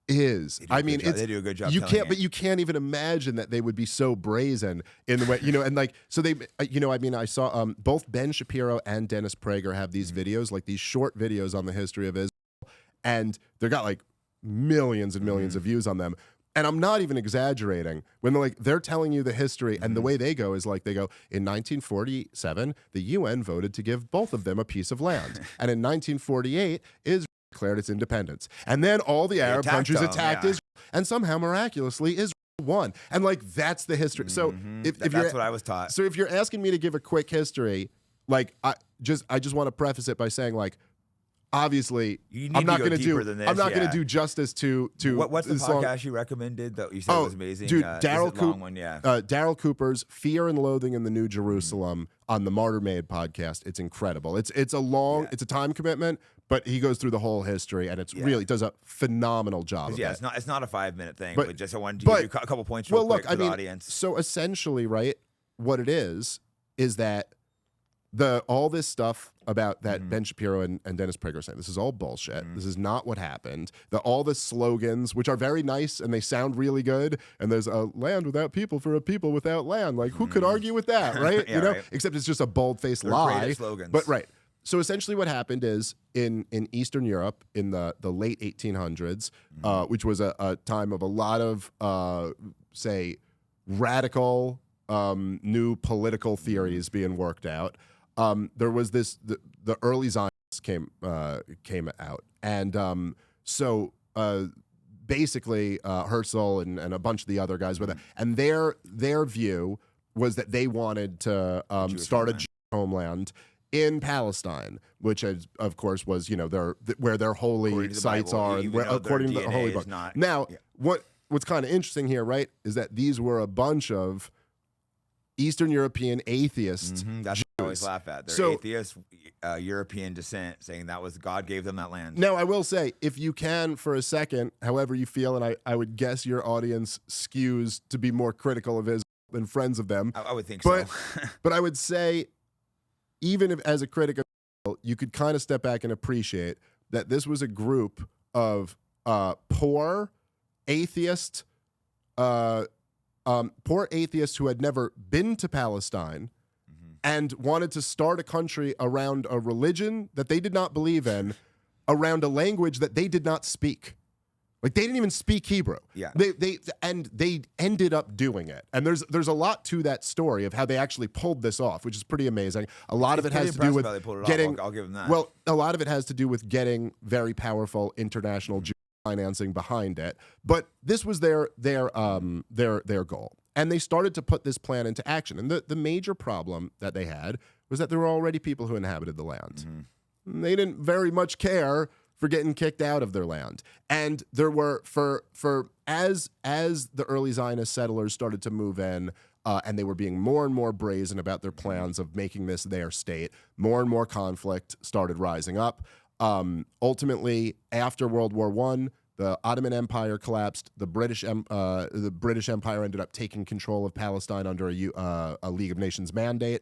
is, I mean, they do a good job. But you can't even imagine that they would be so brazen in the way, and like, so they, I mean, I saw both Ben Shapiro and Dennis Prager have these videos, like these short videos on the history of Israel, and they got like millions and millions of views on them. And I'm not even exaggerating when they're telling you the history, and the way they go is like they go, in 1947, the UN voted to give both of them a piece of land. And in 1948, Israel declared its independence. And then all the Arab countries attacked Israel, and somehow miraculously Israel won. And like that's the history. So that's what I was taught. So if you're asking me to give a quick history, like I just want to preface it by saying like, obviously, I'm not going to do justice to what's the podcast you recommended that you said was amazing? Dude, Daryl Cooper's Fear and Loathing in the New Jerusalem on the Martyr Made podcast. It's incredible. It's a time commitment, but he goes through the whole history, and it's really does a phenomenal job. It's not a 5 minute thing, but just I wanted to give you a couple points real quick for the audience. So essentially, right, what it is that all this stuff about that Ben Shapiro and Dennis Prager saying, this is all bullshit. This is not what happened. All the slogans, which are very nice and they sound really good, and there's a land without people for a people without land. Like, who could argue with that, right? Right. Except it's just a bold-faced lie. Slogans. But right. So essentially what happened is in Eastern Europe in the late 1800s, which was a time of a lot of, say, radical new political theories being worked out. There was the early Zionists came out, and so basically Herzl and a bunch of the other guys with it, and their view was that they wanted to start a Jewish homeland in Palestine, which of course was where their holy sites are, and according to the Holy Book. Now, what's kind of interesting here, right, is that these were a bunch of Eastern European atheists. That's what I always laugh at. They're atheists, European descent, saying that was God gave them that land. Now, I will say, if you can for a second, however you feel, and I would guess your audience skews to be more critical of Israel than friends of them. I would think so. But I would say, even if as a critic of Israel, you could kind of step back and appreciate that this was a group of poor atheists who had never been to Palestine and wanted to start a country around a religion that they did not believe in, around a language that they did not speak. Like, they didn't even speak Hebrew. Yeah. They ended up doing it. And there's a lot to that story of how they actually pulled this off, which is pretty amazing. A lot of it has to do with getting, I'll give them that. Well, a lot of it has to do with getting very powerful international financing behind it, but this was their goal, and they started to put this plan into action. And the major problem that they had was that there were already people who inhabited the land. They didn't very much care for getting kicked out of their land, and there were as the early Zionist settlers started to move in. And they were being more and more brazen about their plans of making this their state. More and more conflict started rising up. Ultimately, after World War I, the Ottoman Empire collapsed. The British Empire ended up taking control of Palestine under a League of Nations mandate.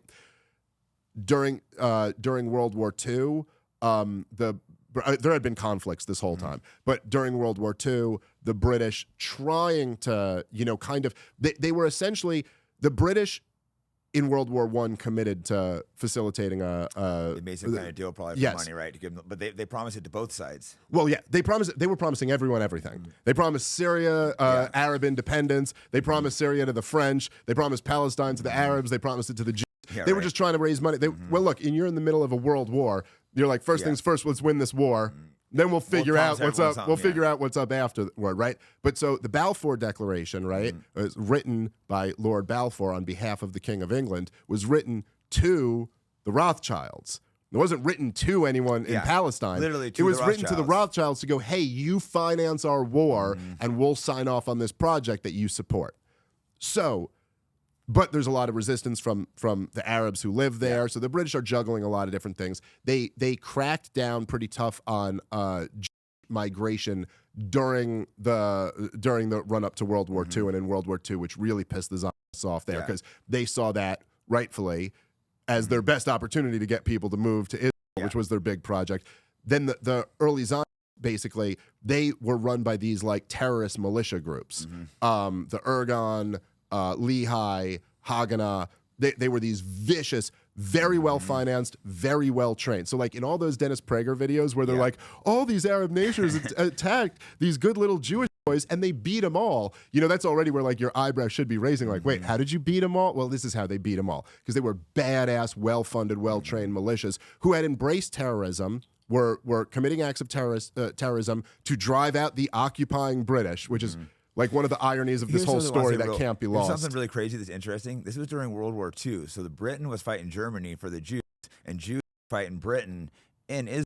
During World War II, there had been conflicts this whole time, but during World War II, the British trying to, they were essentially the British. In World War I, committed to facilitating they made some kind of deal probably for money, right? To give them, but they promised it to both sides. Well, yeah, they were promising everyone everything. They promised Syria Arab independence. They promised Syria to the French. They promised Palestine to the Arabs. They promised it to the Jews. Yeah, they were just trying to raise money. Well, look, and you're in the middle of a world war. You're like, first things first, let's win this war. then we'll figure out what's up. We'll yeah. figure out what's up afterward, right? But so the Balfour Declaration, right, was written by Lord Balfour on behalf of the King of England, was written to the Rothschilds. It wasn't written to anyone in Palestine. Literally to it was the written to the Rothschilds to go, hey, you finance our war, and we'll sign off on this project that you support. So, but there's a lot of resistance from the Arabs who live there. Yeah. So the British are juggling a lot of different things. They cracked down pretty tough on migration during the run up to World War II and in World War II, which really pissed the Zionists off there because they saw that rightfully as their best opportunity to get people to move to Israel, which was their big project. Then the early Zionists, basically, they were run by these like terrorist militia groups. The Irgun, Lehi, Haganah, they were these vicious, very well-financed, very well-trained. So like in all those Dennis Prager videos where they're like, all these Arab nations attacked these good little Jewish boys and they beat them all. You know, that's already where like your eyebrow should be raising like, wait, how did you beat them all? Well, this is how they beat them all. Because they were badass, well-funded, well-trained militias who had embraced terrorism, were committing acts of terrorism to drive out the occupying British, which is like one of the ironies of this whole story that can't be lost. Something really crazy that's interesting. This was during World War II. So the Britain was fighting Germany for the Jews, and Jews were fighting Britain in Israel.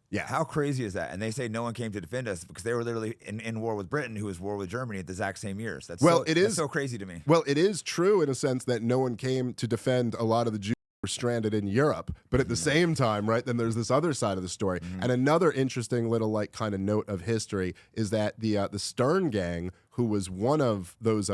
Yeah. How crazy is that? And they say no one came to defend us because they were literally in war with Britain, who was war with Germany at the exact same years. That's so crazy to me. Well, it is true in a sense that no one came to defend a lot of the Jews who were stranded in Europe. But at the same time, right, then there's this other side of the story. And another interesting little like kind of note of history is that the Stern Gang, who was one of those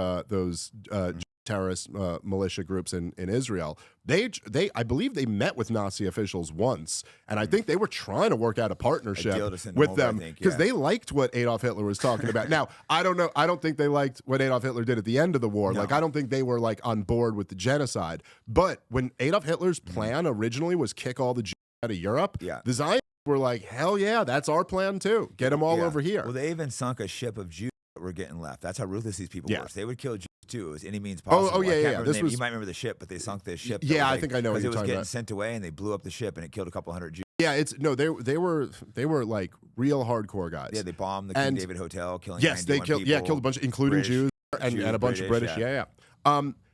terrorist militia groups in Israel, I believe they met with Nazi officials once, and I think they were trying to work out a partnership with them because they liked what Adolf Hitler was talking about. Now, I don't know. I don't think they liked what Adolf Hitler did at the end of the war. No. Like, I don't think they were like on board with the genocide. But when Adolf Hitler's plan originally was kick all the Jews out of Europe, the Zionists were like, hell yeah, that's our plan too. Get them all over here. Well, they even sunk a ship of Jews that were getting left. That's how ruthless these people were. So they would kill Jews too. It was any means possible. Oh yeah. You might remember the ship, but they sunk this ship. Yeah, I think I know what you're talking about. Because it was getting sent away, and they blew up the ship, and it killed a couple hundred Jews. Yeah, they were like real hardcore guys. Yeah, they bombed the King David Hotel, killing 91 they killed a bunch, including British, Jews and a bunch of British. Yeah.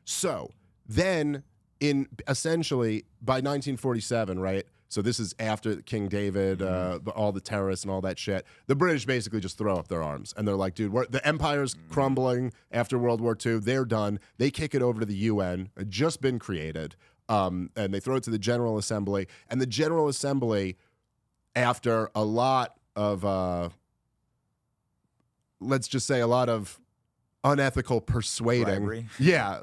So then essentially by 1947, right? So this is after King David, all the terrorists and all that shit. The British basically just throw up their arms. And they're like, dude, the empire's crumbling after World War II. They're done. They kick it over to the UN. It had just been created. And they throw it to the General Assembly. And the General Assembly, after a lot of, let's just say a lot of unethical persuading. Bribery. Yeah.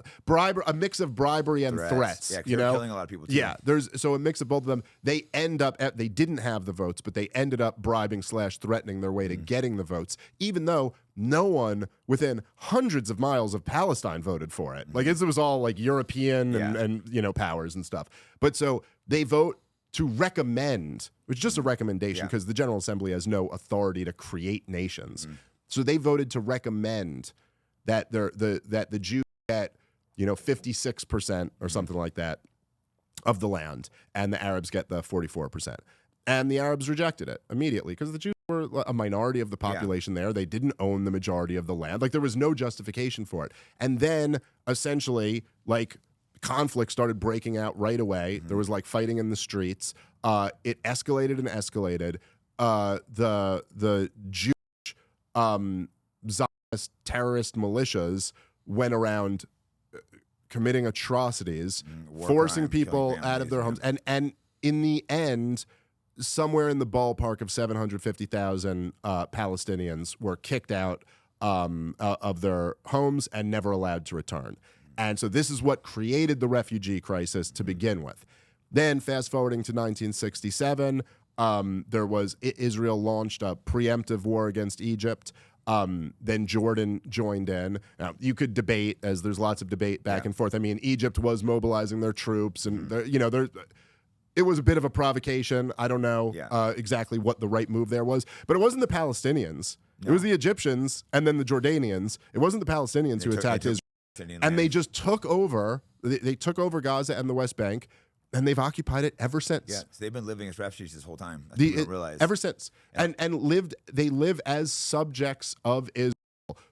A mix of bribery and threats. Yeah, you know? killing a lot of people too. Yeah. So a mix of both of them. They didn't have the votes, but they ended up bribing / threatening their way to getting the votes, even though no one within hundreds of miles of Palestine voted for it. Like it was all like European and powers and stuff. But so they vote to recommend, which is just a recommendation because the General Assembly has no authority to create nations. So they voted to recommend that the Jews get 56% or something like that of the land, and the Arabs get the 44%. And the Arabs rejected it immediately because the Jews were a minority of the population there. They didn't own the majority of the land. Like there was no justification for it. And then essentially, like conflict started breaking out right away. There was like fighting in the streets. It escalated and escalated. The Jewish Zionist terrorist militias went around committing atrocities, forcing people out of their homes, and in the end, somewhere in the ballpark of 750,000 Palestinians were kicked out of their homes and never allowed to return. And so this is what created the refugee crisis to begin with. Then fast forwarding to 1967, Israel launched a preemptive war against Egypt. Then Jordan joined in. Now, you could debate, as there's lots of debate back and forth. I mean, Egypt was mobilizing their troops, and it was a bit of a provocation. I don't know exactly what the right move there was, but it wasn't the Palestinians. No. It was the Egyptians and then the Jordanians. It wasn't the Palestinians who attacked Israel. And they just took over. They took over Gaza and the West Bank. and they've occupied it ever since. Yeah, so they've been living as refugees this whole time. I don't realize. Ever since, Yeah. and they live as subjects of Israel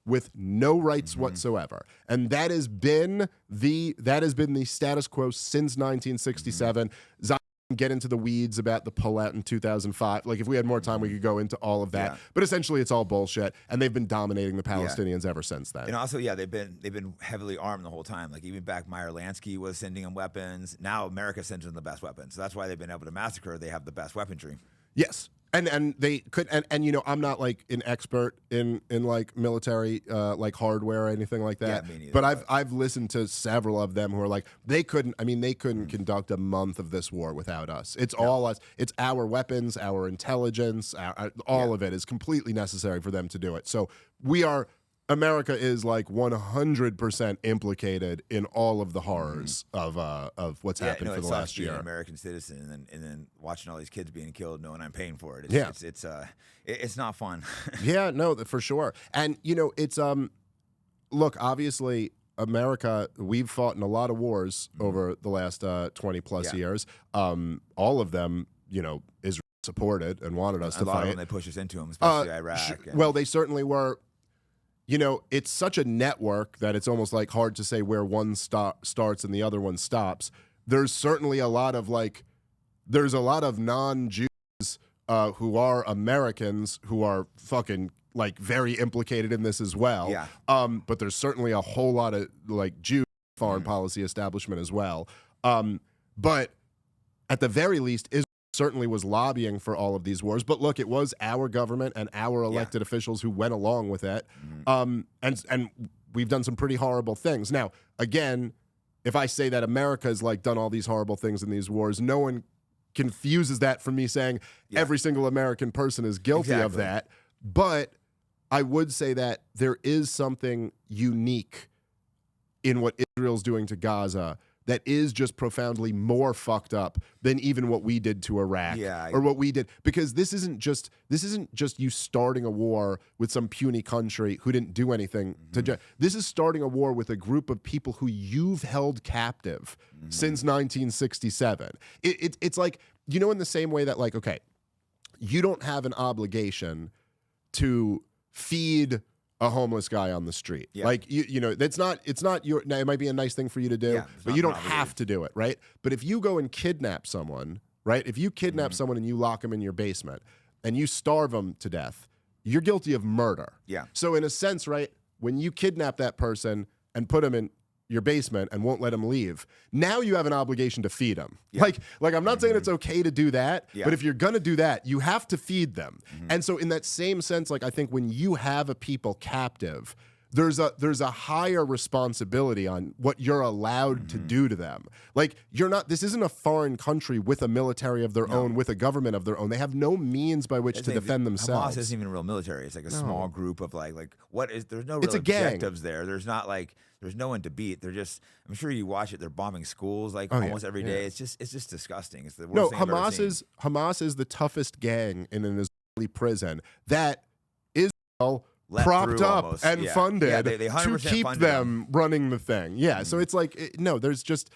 with no rights whatsoever, and that has been the status quo since 1967. Zion can get into the weeds about the pullout in 2005. Like, if we had more time, we could go into all of that. Yeah. But essentially, it's all bullshit, and they've been dominating the Palestinians ever since then. And also, they've been heavily armed the whole time. Like, even back, Meyer Lansky was sending them weapons. Now America sends them the best weapons. So that's why they've been able to massacre. They have the best weaponry. Yes. And they could, and you know, I'm not like an expert in like military like hardware or anything like that. Yeah, me neither, but I've listened to several of them who are like, they couldn't conduct a month of this war without us. It's all us. It's our weapons, our intelligence, all of it is completely necessary for them to do it. So America is like 100% implicated in all of the horrors of what's happened for the last year. An American citizen, and then watching all these kids being killed, knowing I'm paying for it. It's not fun. Yeah, no, for sure. And you know, it's look, obviously, America, we've fought in a lot of wars over the last 20 plus years. All of them, you know, Israel supported and wanted us to a lot fight. of them, they pushed us into them, especially Iraq. Well, they certainly were. You know, it's such a network that it's almost like hard to say where one starts and the other one stops. There's certainly a lot of non-Jews who are Americans who are fucking like very implicated in this as well. Yeah. But there's certainly a whole lot of like Jew foreign policy establishment as well. But at the very least, Israel certainly was lobbying for all of these wars. But look, it was our government and our elected officials who went along with it. And we've done some pretty horrible things. Now, again, if I say that America's like done all these horrible things in these wars, no one confuses that from me saying every single American person is guilty of that. But I would say that there is something unique in what Israel's doing to Gaza that is just profoundly more fucked up than even what we did to Iraq or what we did, because this isn't just you starting a war with some puny country who didn't do anything this is starting a war with a group of people who you've held captive since 1967. It's like, you know, in the same way that, like, okay, you don't have an obligation to feed a homeless guy on the street. Like, you know, it's not your, now it might be a nice thing for you to do, but you don't have to do it, right? But if you go and kidnap someone, right? If you kidnap someone and you lock them in your basement and you starve them to death, you're guilty of murder. Yeah. So in a sense, right, when you kidnap that person and put them in your basement and won't let them leave, now you have an obligation to feed them. Like I'm not saying it's okay to do that, but if you're gonna do that, you have to feed them. And so in that same sense, like, I think when you have a people captive, there's a higher responsibility on what you're allowed to do to them. Like, this isn't a foreign country with a military of their own, with a government of their own. They have no means by which to defend themselves. Hamas isn't even a real military. It's like a small group of like what is, there's no real It's a gang. objectives there. There's not like, there's no one to beat. They're just, I'm sure you watch it, they're bombing schools like almost every day. It's just disgusting. It's the worst thing I've ever seen. Hamas is the toughest gang in an Israeli prison that Israel propped up and funded they to keep them running the thing. So it's like, no, there's just,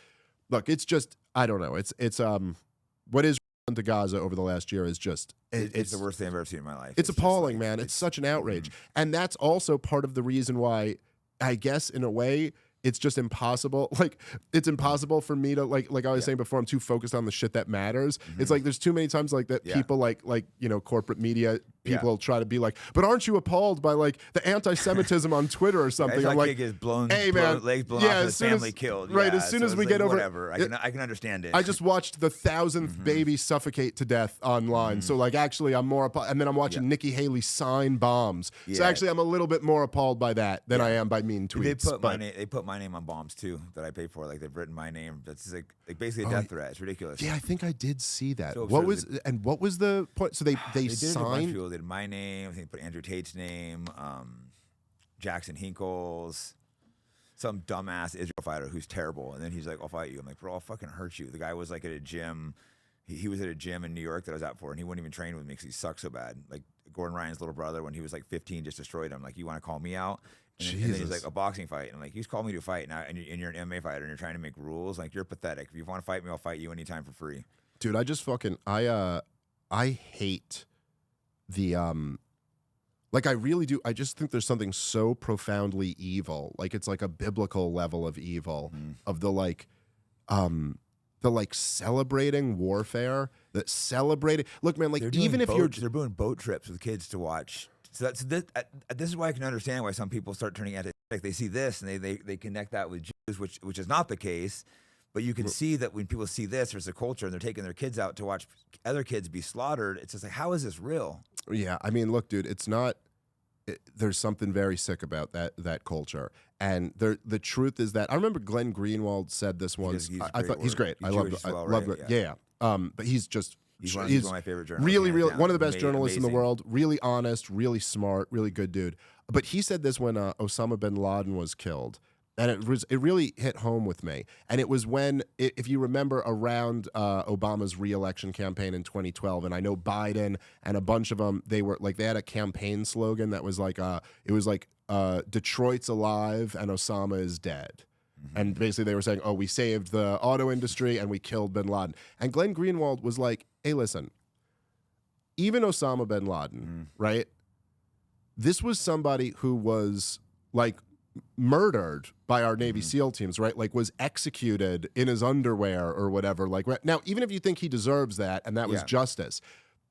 look, it's just, I don't know. It's what Israel done to Gaza over the last year is just, it's the worst thing I've ever seen in my life. It's appalling, man. It's such an outrage. And that's also part of the reason why, I guess, in a way, it's just impossible. Like, it's impossible for me to, like I was saying before, I'm too focused on the shit that matters. It's like, there's too many times like that people like, you know, corporate media people try to be like, but aren't you appalled by like the anti-Semitism on Twitter or something? I'm like, gets blown, hey man, legs blown off, his family killed. Right, as soon as we get over, whatever, I can understand it. I just watched the 1,000th baby suffocate to death online. So like, actually, I'm more appalled. And then I'm watching Nikki Haley sign bombs. So actually, I'm a little bit more appalled by that than I am by mean tweets. They put my name on bombs too that I pay for. Like, they've written my name. That's like basically a death threat. It's ridiculous. Yeah, I think I did see that. So what was the point? So they did signed. They did my name. I think they put Andrew Tate's name, Jackson Hinkle's, some dumbass Israel fighter who's terrible, and then he's like, "I'll fight you." I'm like, "Bro, I'll fucking hurt you." The guy was like at a gym. He was at a gym in New York that I was out for, and he wouldn't even train with me because he sucked so bad. Like, Gordon Ryan's little brother, when he was like 15, just destroyed him. Like, you want to call me out? And then he's like, a boxing fight. And I'm like, he's called me to a fight now, and you're an MMA fighter and you're trying to make rules. Like, you're pathetic. If you want to fight me, I'll fight you anytime for free. Dude, I just fucking I hate the like, I really do. I just think there's something so profoundly evil. Like, it's like a biblical level of evil of the like celebrating warfare, that celebrating. Look, man, like, even if they're doing boat trips with kids to watch. So this is why I can understand why some people start turning anti-Semitic. They see this and they connect that with Jews, which is not the case. But you can see that when people see this, there's a culture, and they're taking their kids out to watch other kids be slaughtered. It's just like, how is this real? Yeah, I mean, look, dude, it's not. There's something very sick about that culture, and the truth is that I remember Glenn Greenwald said this once. I thought he's great. I love it. Yeah. But he's one of my favorite journalists. Really, one of the best journalists in the world. Really honest, really smart, really good dude. But he said this when Osama bin Laden was killed. And it really hit home with me. And it was when, if you remember, around Obama's re-election campaign in 2012, and I know Biden and a bunch of them, they had a campaign slogan that was like, Detroit's alive and Osama is dead. And basically they were saying, oh, we saved the auto industry and we killed bin Laden. And Glenn Greenwald was like, hey, listen, even Osama bin Laden, right? This was somebody who was like murdered by our Navy SEAL teams, right? Like, was executed in his underwear or whatever. Like, now, even if you think he deserves that and that was justice,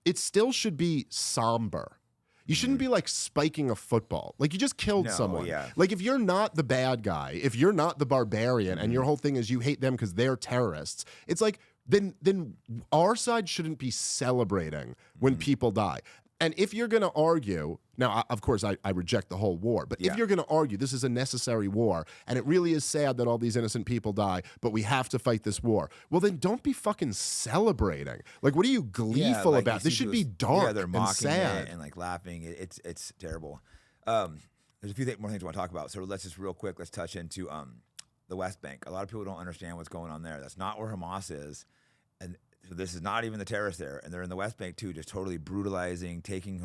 it still should be somber. You shouldn't be like spiking a football. Like, you just killed someone. Yeah. Like, if you're not the bad guy, if you're not the barbarian, and your whole thing is you hate them because they're terrorists, it's like, then our side shouldn't be celebrating when people die. And if you're going to argue, now, of course, I reject the whole war, but if you're going to argue this is a necessary war, and it really is sad that all these innocent people die, but we have to fight this war, well, then don't be fucking celebrating. Like, what are you gleeful about? This should be dark they're and mocking sad. It and, like, laughing. It's terrible. There's a few more things I want to talk about, so let's just real quick, let's touch into the West Bank. A lot of people don't understand what's going on there. That's not where Hamas is, and so this is not even the terrorists there, and they're in the West Bank too, just totally brutalizing, taking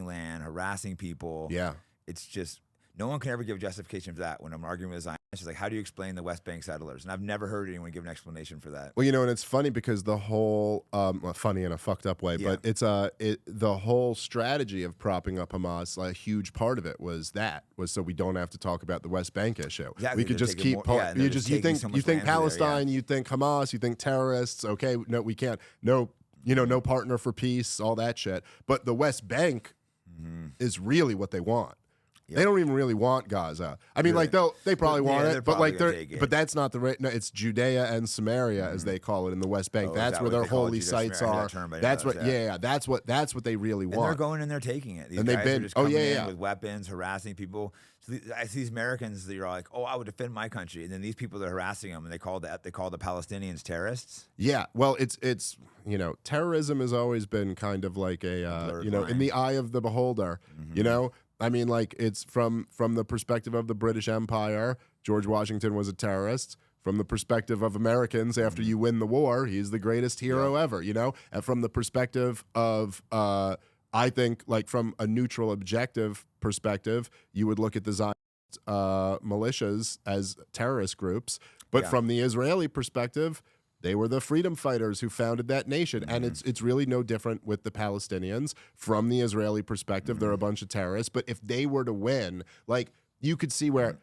land, harassing people. Yeah, it's just no one can ever give justification for that. When I'm arguing with Zion, it's just like, how do you explain the West Bank settlers? And I've never heard anyone give an explanation for that. Well, and it's funny because the whole funny in a fucked up way, but it's the whole strategy of propping up Hamas. A huge part of it was so we don't have to talk about the West Bank issue. Exactly. We could just keep. You think Palestine, you think Hamas, you think terrorists. Okay, no, we can't. No, no partner for peace, all that shit. But the West Bank is really what they want. Yep. They don't even really want Gaza. I mean, really? Like they probably want it, but like but that's not the right. No, it's Judea and Samaria, as they call it in the West Bank. That's where their holy sites are. That's what. Yeah, that's what they really want. And they're going and they're taking it. These guys are just coming in with weapons, harassing people. So I see these Americans that are like, oh, I would defend my country, and then these people that are harassing them, and they call the Palestinians terrorists. Yeah, well, it's terrorism has always been kind of like a in the eye of the beholder. I mean, like, it's from the perspective of the British Empire, George Washington was a terrorist. From the perspective of Americans, after you win the war, he's the greatest hero ever, And from the perspective of, I think, like, from a neutral, objective perspective, you would look at the Zionist militias as terrorist groups. But from the Israeli perspective, they were the freedom fighters who founded that nation. And it's really no different with the Palestinians. From the Israeli perspective, they're a bunch of terrorists. But if they were to win, like, you could see where,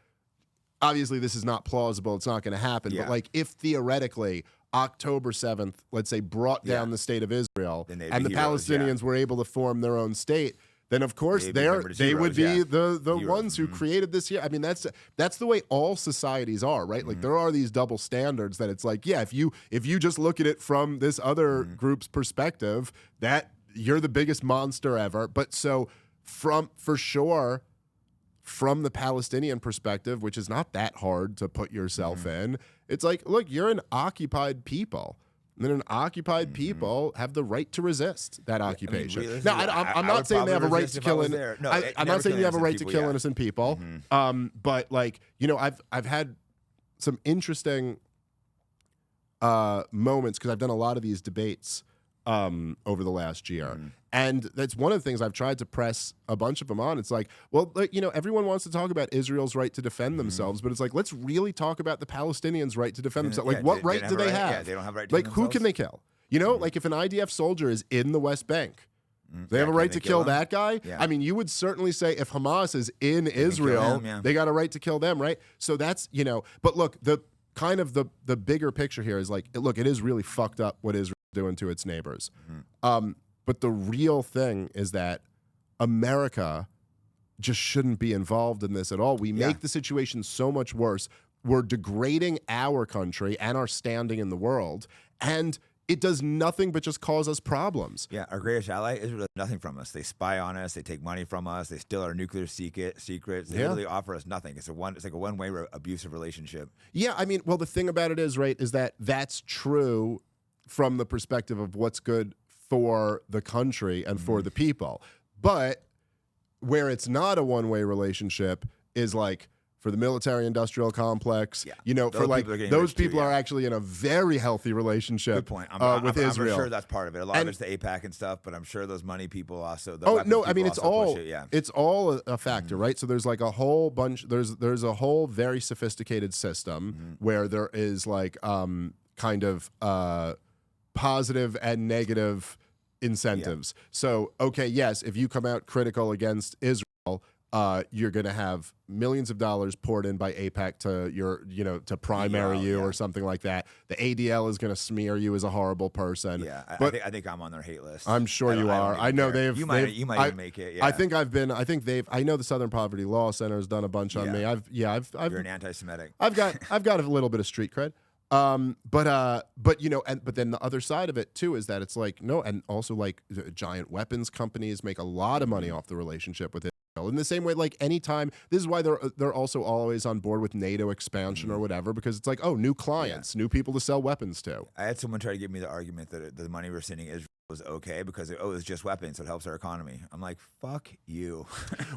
obviously this is not plausible, it's not going to happen, but like, if theoretically October 7th, let's say, brought down the state of Israel, and the Palestinians were able to form their own state, then of course they would be the ones who created this here. I mean, that's the way all societies are, right? Like, there are these double standards that it's like, if you just look at it from this other group's perspective, that you're the biggest monster ever. But so for sure, from the Palestinian perspective, which is not that hard to put yourself in, it's like, look, you're an occupied people. And then an occupied people have the right to resist that occupation. I mean, now, I'm not saying they have a right to kill. I'm not saying they have a right to kill innocent people. But, like, I've had some interesting moments, because I've done a lot of these debates over the last year. And that's one of the things I've tried to press a bunch of them on. It's like, well, like, you know, everyone wants to talk about Israel's right to defend themselves, but it's like, let's really talk about the Palestinians' right to defend themselves. Like, what right do they have? Yeah, they don't have a right to like, defend who themselves. can they kill? You know, like if an IDF soldier is in the West Bank, they have a right to kill that guy. Yeah. I mean, you would certainly say if Hamas is in Israel, they got a right to kill them, right? So that's, you know, but look, the kind of the bigger picture here is like, look, it is really fucked up what Israel's doing to its neighbors. But the real thing is that America just shouldn't be involved in this at all. We make the situation so much worse. We're degrading our country and our standing in the world, and it does nothing but just cause us problems. Yeah, our greatest ally, Israel, does nothing from us. They spy on us. They take money from us. They steal our nuclear secrets. They literally offer us nothing. It's like a one-way abusive relationship. Yeah, I mean, well, the thing about it is, right, is that that's true from the perspective of what's good for the country and for the people. But where it's not a one-way relationship is like for the military-industrial complex, you know, for like those people are actually in a very healthy relationship. Good point. With Israel. I'm sure that's part of it. A lot of it's the AIPAC and stuff, but I'm sure those money people also. I mean, it's all a factor, right? So there's like a whole bunch. There's a whole very sophisticated system where there is like kind of positive and negative incentives. So, okay, yes, if you come out critical against Israel, you're going to have millions of dollars poured in by AIPAC to your, you know, to primary you or something like that. The ADL is going to smear you as a horrible person. Yeah, but I think I'm on their hate list. I'm sure you are. I know they've. You might even make it. Yeah. I think I know the Southern Poverty Law Center has done a bunch on me. You're an anti-Semitic. I've got a little bit of street cred. But you know, but then the other side of it too is that it's like no, and also like giant weapons companies make a lot of money off the relationship with Israel. In the same way, like anytime, this is why they're also always on board with NATO expansion or whatever, because it's like, oh, new clients, new people to sell weapons to. I had someone try to give me the argument that the money we're sending Israel was okay because it's just weapons, so it helps our economy. I'm like, fuck you.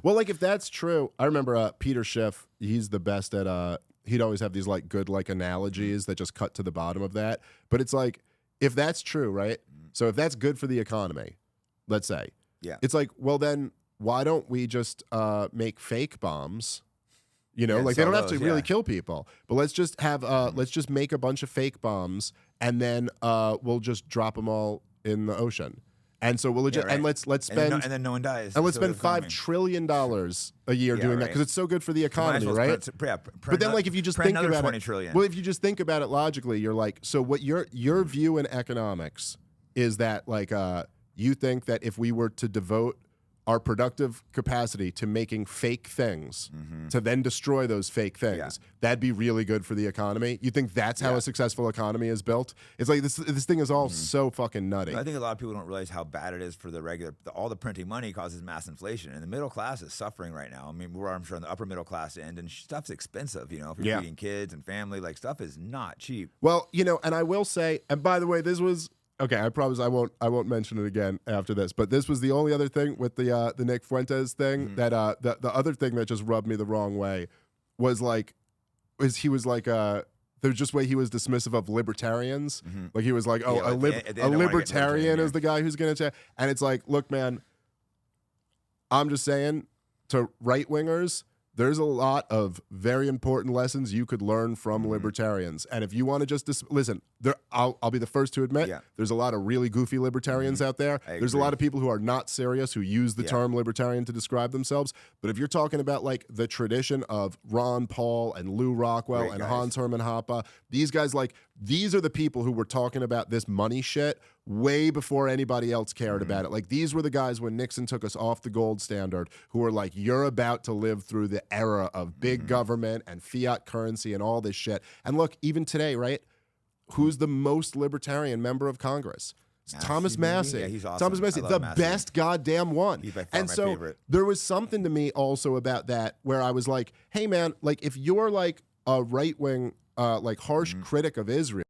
Well, like if that's true, I remember Peter Schiff. He's the best at he'd always have these like good like analogies that just cut to the bottom of that. But it's like, if that's true, right? So if that's good for the economy, let's say, it's like, well then why don't we just make fake bombs? You know, like they don't have to really kill people, but let's just have let's just make a bunch of fake bombs and then we'll just drop them all in the ocean. And so we'll and let's spend and then no one dies. And let's spend $5 trillion a year doing that because it's so good for the economy, right? But then, like, if you just think about it, well, if you just think about it logically, you're like, so what your view in economics is that like you think that if we were to devote our productive capacity to making fake things to then destroy those fake things, that'd be really good for the economy. You think that's how a successful economy is built? It's like this thing is all so fucking nutty. I think a lot of people don't realize how bad it is for all the printing money causes mass inflation, and the middle class is suffering right now. I mean, I'm sure on the upper middle class end, and stuff's expensive, you know, if you're feeding kids and family, like stuff is not cheap. Well, you know, and I will say, and by the way, this was, okay, I promise I won't mention it again after this. But this was the only other thing with the Nick Fuentes thing that the other thing that just rubbed me the wrong way was he was like there's just way he was dismissive of libertarians. Like he was like, oh, a libertarian is the guy who's going to, and it's like, look, man, I'm just saying to right wingers, there's a lot of very important lessons you could learn from libertarians. And if you want to just listen, I'll be the first to admit there's a lot of really goofy libertarians out there. There's a lot of people who are not serious, who use the term libertarian to describe themselves. But if you're talking about like the tradition of Ron Paul and Lou Rockwell and Hans Hermann Hoppe, these guys, like, these are the people who were talking about this money shit way before anybody else cared about it. Like, these were the guys when Nixon took us off the gold standard who were like, you're about to live through the era of big government and fiat currency and all this shit. And look, even today, right? Who's the most libertarian member of Congress? It's Thomas Massey. Yeah, he's awesome. Thomas Massey, the best goddamn one. He's by far and my so favorite. There was something to me also about that where I was like, hey man, like if you're like a right-wing, like harsh critic of Israel,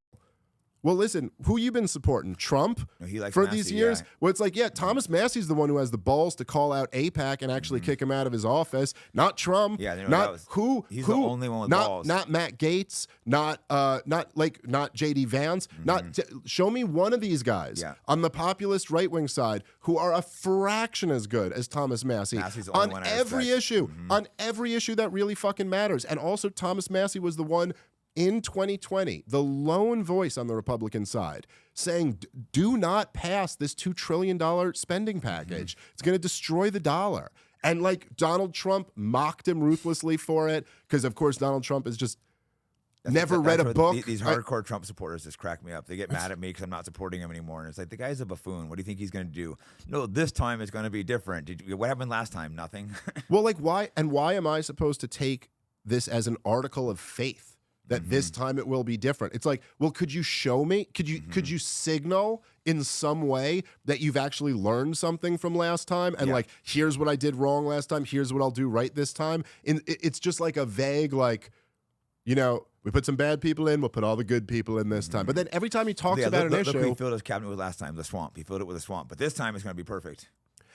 Well, listen, who you been supporting? Trump No, he likes for Massey, these years? yeah. Well, it's like, yeah, Thomas Massey's the one who has the balls to call out AIPAC and actually kick him out of his office, not Trump. Yeah, that not was, who. He's who, the only one with not, balls. Not Matt Gaetz, not JD Vance. Show me one of these guys on the populist right-wing side who are a fraction as good as Thomas Massey Massey's the only on one I every respect. issue, on every issue that really fucking matters. And also, Thomas Massey was the one in 2020, the lone voice on the Republican side saying, do not pass this $2 trillion spending package. It's going to destroy the dollar. And like Donald Trump mocked him ruthlessly for it because, of course, Donald Trump is just never read a book. These hardcore Trump supporters just crack me up. They get mad at me because I'm not supporting him anymore. And it's like, the guy's a buffoon. What do you think he's going to do? No, this time it's going to be different. What happened last time? Nothing. Well, like why am I supposed to take this as an article of faith? That this time it will be different. It's like, well, could you show me? Could you signal in some way that you've actually learned something from last time? And like, here's what I did wrong last time. Here's what I'll do right this time. And it's just like a vague, like, you know, we put some bad people in, we'll put all the good people in this time. But then every time he talks about an issue, look who he filled his cabinet with last time, the swamp. He filled it with a swamp. But this time it's going to be perfect.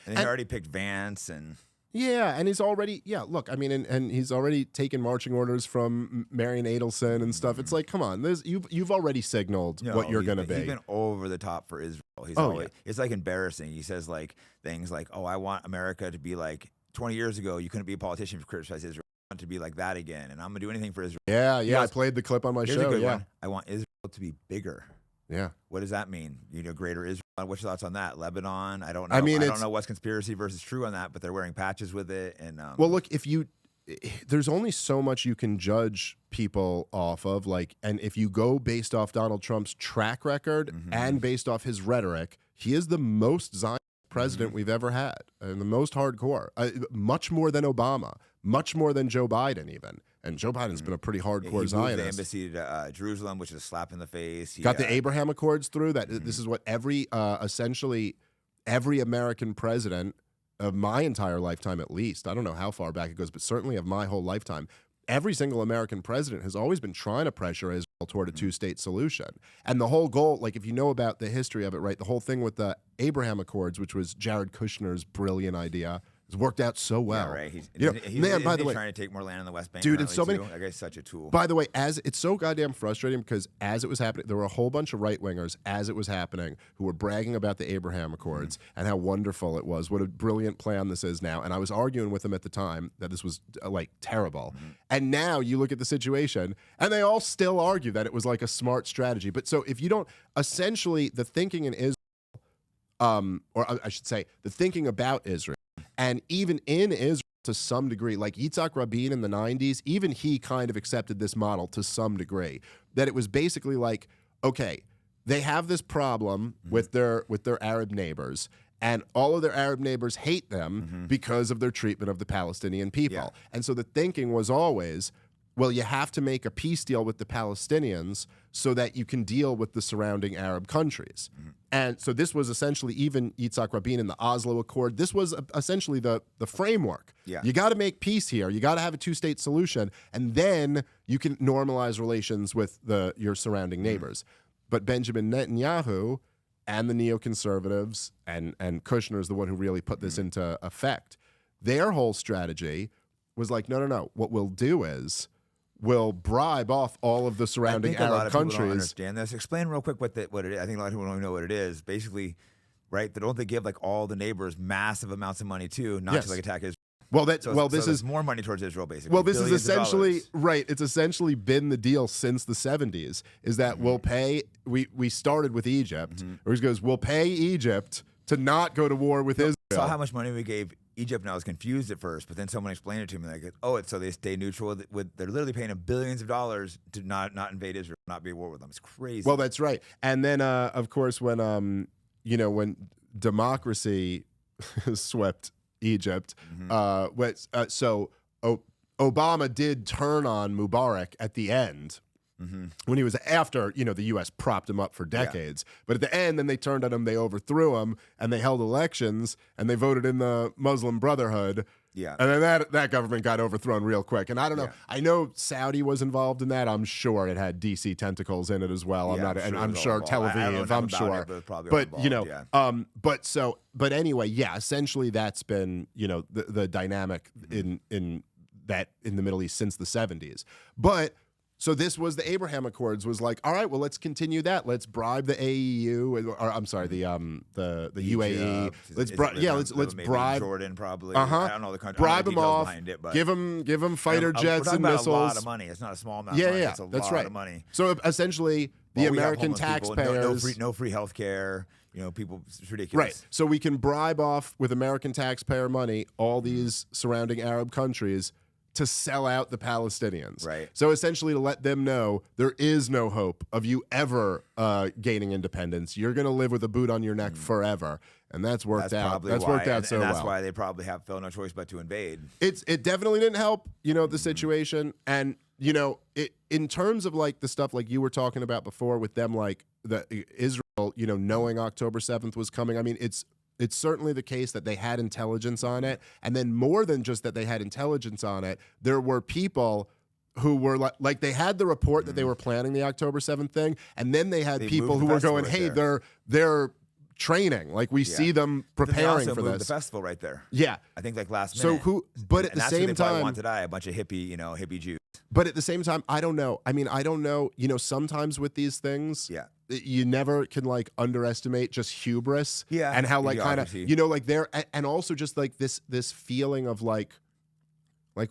And he already picked Vance and. Yeah, and he's already, look, I mean, and he's already taken marching orders from Marion Adelson and stuff. It's like, come on, you've already signaled what you're going to be. He's been over the top for Israel. It's like embarrassing. He says like things like, oh, I want America to be like 20 years ago, you couldn't be a politician to criticize Israel. I want to be like that again, and I'm going to do anything for Israel. Yeah, I played the clip on my show. One. I want Israel to be bigger. Yeah. What does that mean? You know, greater Israel. What's your thoughts on that? Lebanon? I don't know. I mean, I don't know what's conspiracy versus true on that, but they're wearing patches with it. And well, look, there's only so much you can judge people off of, like, and if you go based off Donald Trump's track record and based off his rhetoric, he is the most Zionist president we've ever had, and the most hardcore, much more than Obama, much more than Joe Biden even. And Joe Biden's been a pretty hardcore Zionist. He moved the embassy to Jerusalem, which is a slap in the face. He got the Abraham Accords through. This is what essentially every American president of my entire lifetime, at least, I don't know how far back it goes, but certainly of my whole lifetime, every single American president has always been trying to pressure Israel toward a two-state solution. And the whole goal, like if you know about the history of it, right, the whole thing with the Abraham Accords, which was Jared Kushner's brilliant idea, has worked out so well. Yeah, right. He's by the way, trying to take more land in the West Bank. Dude, it's so many. That guy's such a tool. By the way, it's so goddamn frustrating because as it was happening, there were a whole bunch of right-wingers as it was happening who were bragging about the Abraham Accords and how wonderful it was, what a brilliant plan this is now. And I was arguing with them at the time that this was like terrible. And now you look at the situation and they all still argue that it was like a smart strategy. But so if you don't, essentially the thinking in Israel, or I should say the thinking about Israel, and even in Israel to some degree, like Yitzhak Rabin in the 90s, even he kind of accepted this model to some degree, that it was basically like, okay, they have this problem with their Arab neighbors, and all of their Arab neighbors hate them because of their treatment of the Palestinian people. Yeah. And so the thinking was always, well, you have to make a peace deal with the Palestinians so that you can deal with the surrounding Arab countries. And so this was essentially, even Yitzhak Rabin in the Oslo Accord, this was essentially the framework. Yeah. You got to make peace here. You got to have a two-state solution, and then you can normalize relations with your surrounding neighbors. But Benjamin Netanyahu and the neoconservatives, and Kushner is the one who really put this into effect, their whole strategy was like, no. What we'll do is will bribe off all of the surrounding Arab countries. People don't understand this. Explain real quick what it is. I think a lot of people don't even know what it is. Basically, right? Don't they give like all the neighbors massive amounts of money too, not to like attack Israel? Well, this is more money towards Israel, basically. Well, this is essentially right. It's essentially been the deal since the 70s. Is that we'll pay? We started with Egypt, or he goes, we'll pay Egypt to not go to war with Israel. I saw how much money we gave Egypt, and I was confused at first, but then someone explained it to me. Like, oh, it's so they stay neutral. They're literally paying them billions of dollars to not invade Israel, not be at war with them. It's crazy. Well, that's right. And then, of course, when democracy swept Egypt, so Obama did turn on Mubarak at the end. When he was after, the U.S. propped him up for decades. Yeah. But at the end, then they turned on him, they overthrew him, and they held elections, and they voted in the Muslim Brotherhood, Yeah. And then that government got overthrown real quick. And I don't know. Yeah. I know Saudi was involved in that. I'm sure it had DC tentacles in it as well. I'm sure Tel Aviv. I'm sure. But you know, yeah. but anyway, yeah. Essentially, that's been the dynamic in the Middle East since the 70s. But so this was the Abraham Accords was like, all right, well, let's continue that. Let's bribe the AEU, or I'm sorry, the UAE. Let's bribe Jordan probably. I don't know the country. Bribe them off. Behind it, but give them fighter jets and missiles. A lot of money. It's not a small amount. Of money. It's a lot of money. So essentially, the American taxpayers, no free health care. People, it's ridiculous. Right. So we can bribe off with American taxpayer money all these surrounding Arab countries to sell out the Palestinians. Right. So essentially to let them know there is no hope of you ever gaining independence. You're going to live with a boot on your neck forever. And that's worked out. That's worked out so well. And that's why they probably have felt no choice but to invade. It definitely didn't help, the situation. And, in terms of like the stuff like you were talking about before with them, like the Israel, knowing October 7th was coming. I mean, it's certainly the case that they had intelligence on it. And then more than just that they had intelligence on it, there were people who were like they had the report that they were planning the October 7th thing. And then they had people who were going, hey, they're training. Like we see them preparing for this. The festival right there. Yeah. I think like last minute. But at the same time, want to die, a bunch of hippie Jews. But at the same time, I don't know. I mean, I don't know. Sometimes with these things, you never can like underestimate just hubris. Yeah. And how like kind of like there, and also just like this feeling of like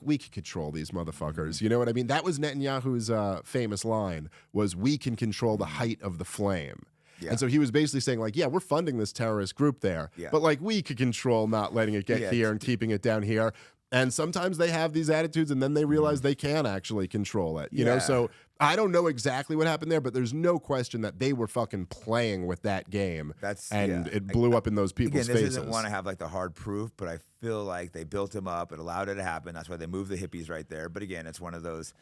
we can control these motherfuckers. You know what I mean? That was Netanyahu's famous line was, "We can control the height of the flame." Yeah. And so he was basically saying like, we're funding this terrorist group there, but like we could control not letting it get here and keeping it down here. And sometimes they have these attitudes and then they realize they can actually control it, you know? So I don't know exactly what happened there, but there's no question that they were fucking playing with that game. It blew up in those people's faces. This doesn't want to have like the hard proof, but I feel like they built him up. It allowed it to happen. That's why they moved the hippies right there. But again, it's one of those.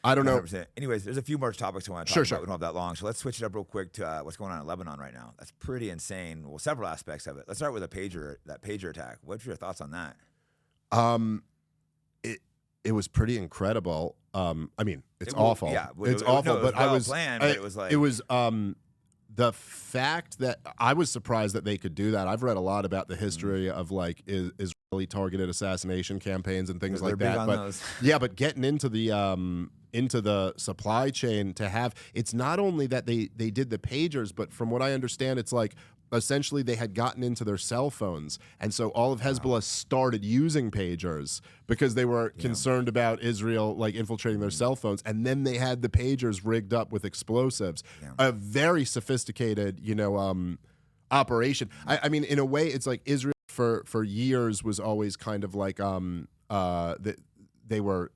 I don't know. Anyways, there's a few more topics I want to talk about. We don't have that long. So let's switch it up real quick to what's going on in Lebanon right now. That's pretty insane. Well, several aspects of it. Let's start with that pager attack. What's your thoughts on that? It was pretty incredible. I mean, it's awful. Yeah, it's awful. No, it was planned, but it was like the fact that I was surprised that they could do that. I've read a lot about the history of like Israeli targeted assassination campaigns and things like that. But getting into the supply chain to have, it's not only that they did the pagers, but from what I understand, it's like essentially they had gotten into their cell phones. And so all of Hezbollah started using pagers because they were concerned about Israel like infiltrating their cell phones. And then they had the pagers rigged up with explosives. A very sophisticated, operation. I mean, in a way, it's like Israel for years was always kind of like they were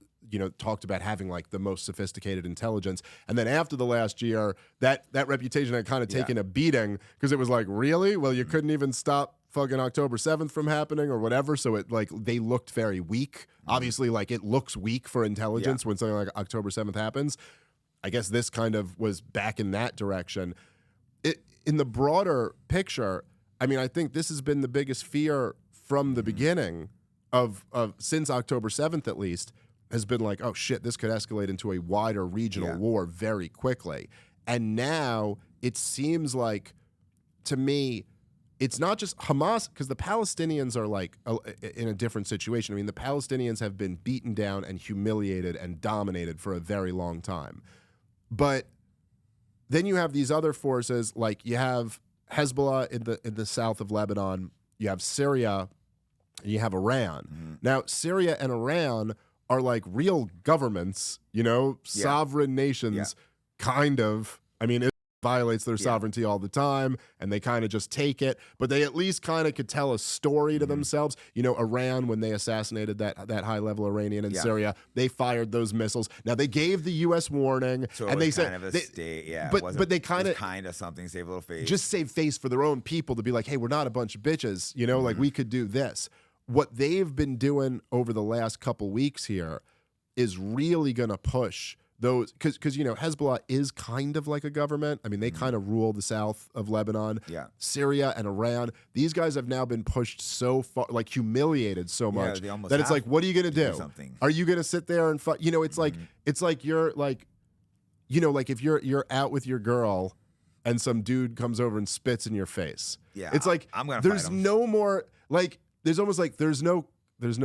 talked about having like the most sophisticated intelligence. And then after the last year, that reputation had kind of taken a beating because it was like, really? Well, you couldn't even stop fucking October 7th from happening or whatever. So it like they looked very weak. Obviously, like it looks weak for intelligence when something like October 7th happens. I guess this kind of was back in that direction. In the broader picture, I mean, I think this has been the biggest fear from the beginning of since October 7th, at least, has been like, oh shit, this could escalate into a wider regional war very quickly. And now it seems like, to me, it's not just Hamas, because the Palestinians are like in a different situation. I mean, the Palestinians have been beaten down and humiliated and dominated for a very long time. But then you have these other forces, like you have Hezbollah in the south of Lebanon, you have Syria, and you have Iran. Now, Syria and Iran are like real governments, sovereign nations, kind of. I mean, it violates their sovereignty all the time, and they kind of just take it. But they at least kind of could tell a story to themselves. Iran, when they assassinated that high-level Iranian in Syria, they fired those missiles. Now, they gave the U.S. warning, so and they said, kind of a state, but they kind of something, save a little face. Just save face for their own people to be like, hey, we're not a bunch of bitches, like we could do this. What they've been doing over the last couple weeks here is really going to push those, because Hezbollah is kind of like a government. I mean, they kind of rule the south of Lebanon. Yeah. Syria and Iran. These guys have now been pushed so far, like humiliated so much that it's like, what are you gonna do? Are you gonna sit there and fight? It's like you're like, like if you're out with your girl and some dude comes over and spits in your face. Yeah. It's like I'm gonna there's fight him. no more like there's almost like there's no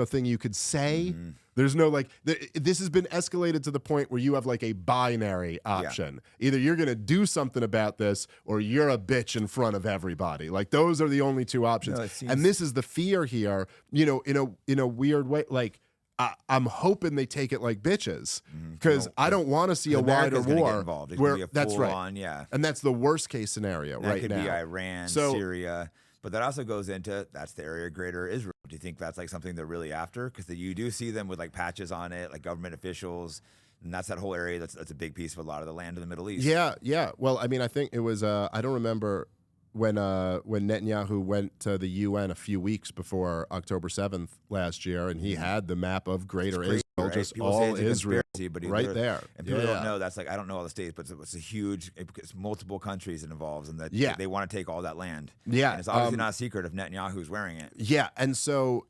thing you could say. There's no like this has been escalated to the point where you have like a binary option. Either you're going to do something about this or you're a bitch in front of everybody. Like those are the only two options. And this is the fear here, in a weird way. Like I'm hoping they take it like bitches because I don't want to see a wider war where that's right. And that's the worst case scenario right now. That could be Iran, Syria. But that also goes into that's the area of Greater Israel. Do you think that's like something they're really after? Because you do see them with like patches on it, like government officials, and that's that whole area. That's a big piece of a lot of the land in the Middle East. Yeah. Well, I mean, I think it was. I don't remember when Netanyahu went to the UN a few weeks before October 7th last year, and he had the map of Greater Israel, right? Just people all Israel, but right there. And people don't know that's like I don't know all the states, but it's a huge. It's multiple countries it involves, and that they want to take all that land. Yeah, and it's obviously not a secret if Netanyahu's wearing it. Yeah, and so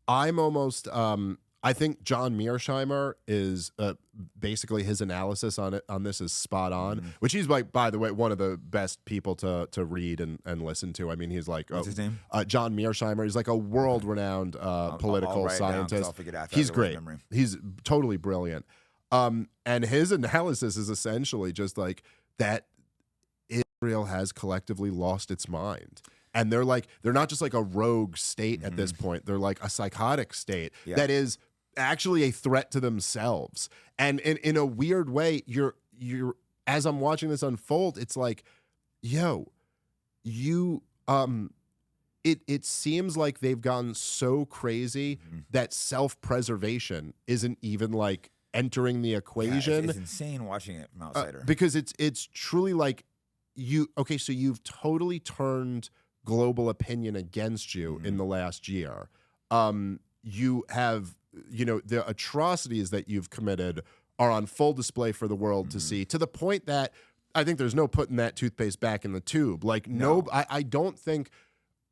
I'm almost. I think John Mearsheimer is basically his analysis on this is spot on, which he's like, by the way, one of the best people to read and listen to. I mean, he's like, what's his name? John Mearsheimer. He's like a world-renowned political scientist. He's great. He's totally brilliant. And his analysis is essentially just like that Israel has collectively lost its mind. And they're not just like a rogue state at this point. They're like a psychotic state that is actually a threat to themselves. And in a weird way, you're as I'm watching this unfold, it's like, it seems like they've gotten so crazy that self-preservation isn't even like entering the equation. It's insane watching it from outsider. Because it's truly like so you've totally turned global opinion against you in the last year. You have, the atrocities that you've committed are on full display for the world to see, to the point that I think there's no putting that toothpaste back in the tube. Like, I don't think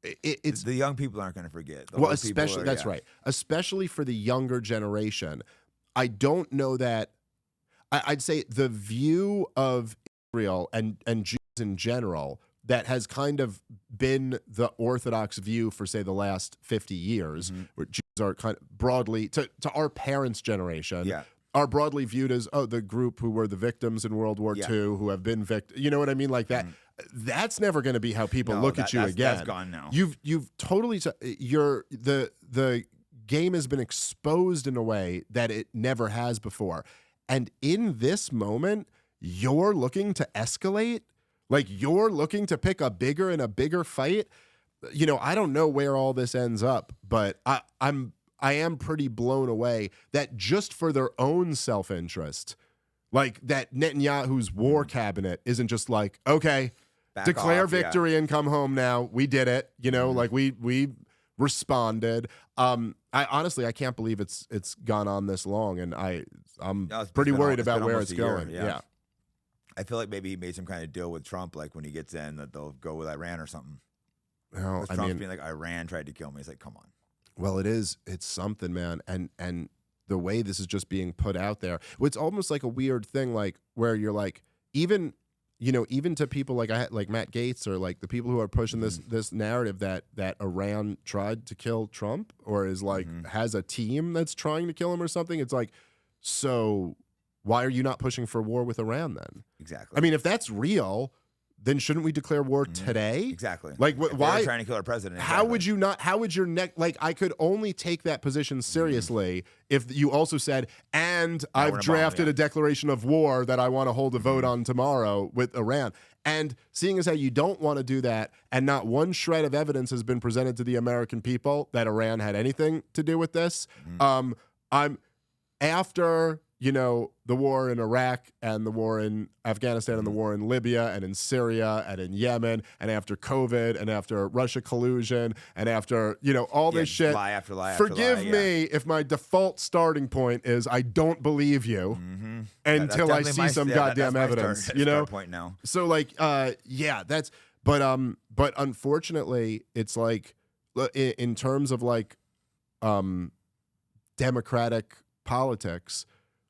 it's the young people aren't going to forget. Well, especially that's right. Especially for the younger generation. I don't know that. I'd say the view of Israel and Jews in general that has kind of been the orthodox view for, say, the last 50 years, where Jews are kind of broadly, to our parents' generation, are broadly viewed as, the group who were the victims in World War II, who have been victims. You know what I mean? Like that. That's never going to be how people look at you again. That's gone now. You've totally, the game has been exposed in a way that it never has before. And in this moment, you're looking to escalate. Like you're looking to pick a bigger and a bigger fight. I don't know where all this ends up, but I am pretty blown away that just for their own self-interest, like that Netanyahu's war cabinet isn't just like, okay, declare victory and come home now. We did it. Like we responded. I honestly can't believe it's gone on this long, and I'm pretty worried about where it's going. Yeah. I feel like maybe he made some kind of deal with Trump, like when he gets in, that they'll go with Iran or something. Well, Trump's being like, Iran tried to kill me. It's like, come on. Well, it's something, man. And the way this is just being put out there, it's almost like a weird thing, like where you're like, even to people like Matt Gaetz or like the people who are pushing this narrative that Iran tried to kill Trump or is like has a team that's trying to kill him or something. It's like, so why are you not pushing for war with Iran then? Exactly. I mean, if that's real, then shouldn't we declare war today? Exactly. Like, why trying to kill our president? Exactly. How would you not? How would your neck? Like, I could only take that position seriously if you also said, "And I've drafted a declaration of war that I want to hold a vote on tomorrow with Iran." And seeing as how you don't want to do that, and not one shred of evidence has been presented to the American people that Iran had anything to do with this, I'm after you know, the war in Iraq and the war in Afghanistan and the war in Libya and in Syria and in Yemen and after COVID and after Russia collusion and after, you know, all this shit. Lie after lie after Forgive lie, me if my default starting point is I don't believe you until I see some goddamn evidence, you know? Point now. So like, yeah, that's, but unfortunately it's like, in terms of like, democratic politics,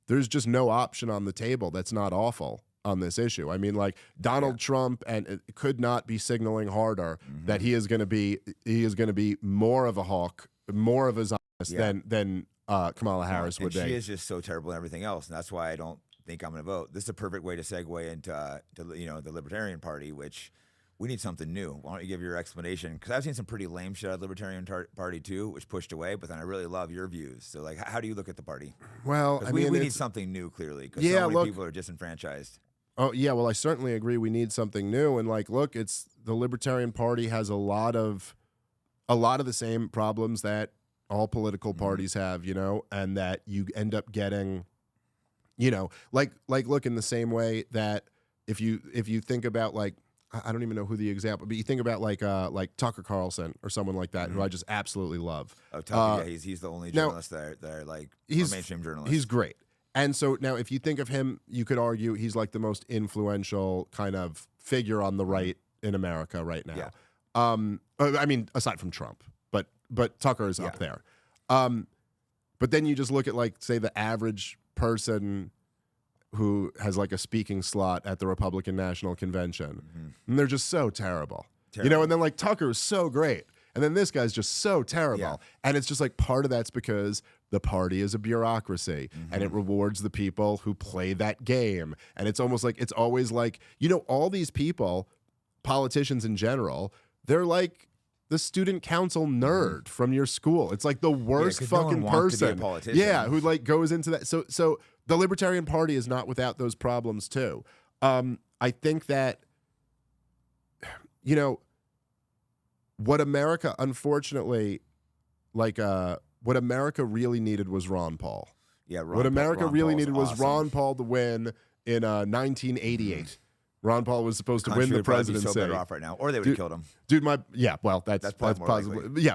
there's just no option on the table that's not awful on this issue. I mean, like Donald Trump and it could not be signaling harder that he is going to be more of a hawk, more of a Zionist than Kamala Harris would be. She is just so terrible in everything else, and that's why I don't think I'm going to vote. This is a perfect way to segue into you know, the Libertarian Party, which we need something new. Why don't you give your explanation? Because I've seen some pretty lame shit out of the Libertarian Party too, which pushed away. But then I really love your views. So like, how do you look at the party? Well, I mean, we need something new, clearly, because yeah, so many people are disenfranchised. Oh yeah, well, I certainly agree. We need something new. And like, look, it's the Libertarian Party has a lot of the same problems that all political parties have, you know, and that you end up getting, you know, like look, in the same way that if you think about, like, I don't even know who the example, but you think about like Tucker Carlson or someone like that, who I just absolutely love. Oh, Tucker, yeah, he's the only journalist that are like mainstream journalist. He's great. And so now if you think of him, you could argue he's like the most influential kind of figure on the right in America right now. Yeah. I mean, aside from Trump, but Tucker is up there. But then you just look at, like, say, the average person who has like a speaking slot at the Republican National Convention, and they're just so terrible, you know. And then like Tucker is so great, and then this guy's just so terrible, and it's just like part of that's because the party is a bureaucracy, and it rewards the people who play that game, and it's almost like it's always like, you know, all these people, politicians in general, they're like the student council nerd from your school. It's like the worst fucking person, who like goes into that. So the Libertarian Party is not without those problems too. I think that, you know, what America, unfortunately, like what America really needed was Ron Paul. Yeah, what America really needed was Ron Paul to win in 1988. Ron Paul was supposed to win the presidency. So better off right now, or they would have killed him. Dude, that's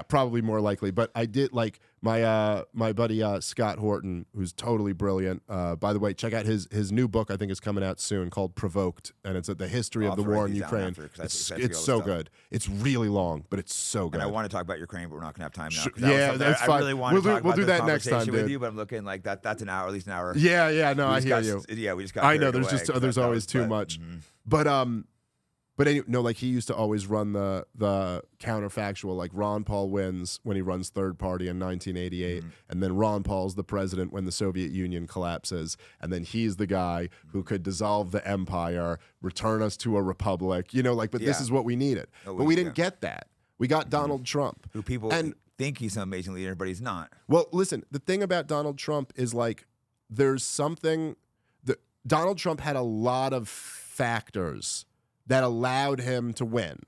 probably more likely. But I did like my buddy Scott Horton, who's totally brilliant. By the way, check out his new book. I think is coming out soon, called Provoked, and it's the history of the war in Ukraine. It's so good. It's really long, but it's so good. And I want to talk about Ukraine, but we're not going to have time now. Yeah, that's fine. I really want to talk about do that next time, with you, but I'm looking like that's an hour, at least an hour. Yeah, no, I hear you. Yeah, we just got. I know there's always too much, but anyway, no, like he used to always run the counterfactual, like Ron Paul wins when he runs third party in 1988, and then Ron Paul's the president when the Soviet Union collapses, and then he's the guy who could dissolve the empire, return us to a republic, you know, like, but this is what we needed. But we didn't get that. We got Donald Trump. Who people think he's an amazing leader, but he's not. Well, listen, the thing about Donald Trump is like, there's something that Donald Trump had a lot of factors that allowed him to win.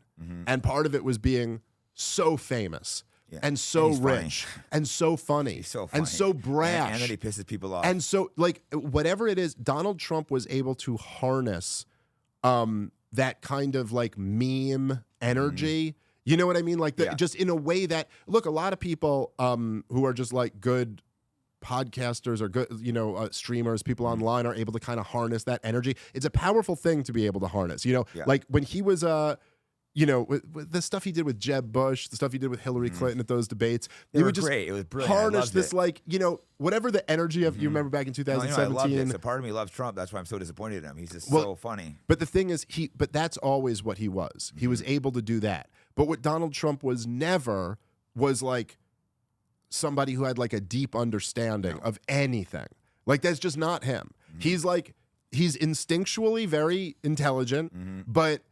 And part of it was being so famous and so rich and so funny, and so brash. And that he pisses people off. And so, like, whatever it is, Donald Trump was able to harness that kind of like meme energy. You know what I mean? Like, just in a way that, look, a lot of people who are just like good podcasters or good, you know, streamers, people online are able to kind of harness that energy. It's a powerful thing to be able to harness, you know, like when he was, you know, with the stuff he did with Jeb Bush, the stuff he did with Hillary Clinton at those debates, it was great. It was brilliant. Harness this, like, you know, whatever the energy of, you remember back in 2017. I loved it. So part of me loves Trump. That's why I'm so disappointed in him. He's just so funny. But the thing is, but that's always what he was. He was able to do that. But what Donald Trump was never was like somebody who had like a deep understanding of anything. Like, that's just not him. He's like, he's instinctually very intelligent, but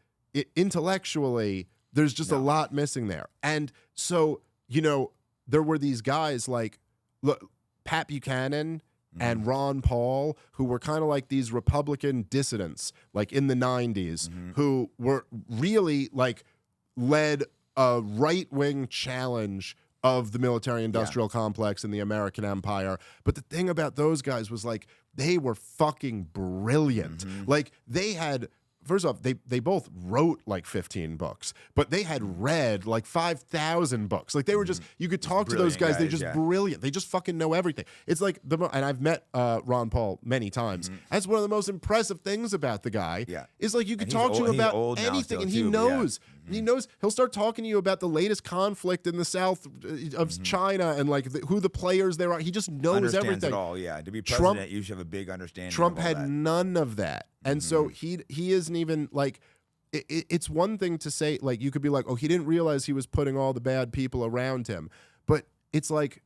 intellectually there's just a lot missing there. And so, you know, there were these guys like, look, Pat Buchanan and Ron Paul, who were kind of like these Republican dissidents, like in the 90s, who were really like led a right-wing challenge of the military-industrial complex in the American empire. But the thing about those guys was like, they were fucking brilliant. Like they had, first off, they both wrote like 15 books, but they had read like 5,000 books. Like they were just, you could talk to those guys. They're just brilliant. They just fucking know everything. It's like and I've met Ron Paul many times. That's one of the most impressive things about the guy. Is like you could talk to him about anything, and he knows. He knows. He'll start talking to you about the latest conflict in the south of China and like who the players there are. He just knows everything. It all. Yeah, to be president, you should have a big understanding. Trump of all had that. none of that, and so he isn't even like. It's one thing to say, like, you could be like, oh, he didn't realize he was putting all the bad people around him, but it's like,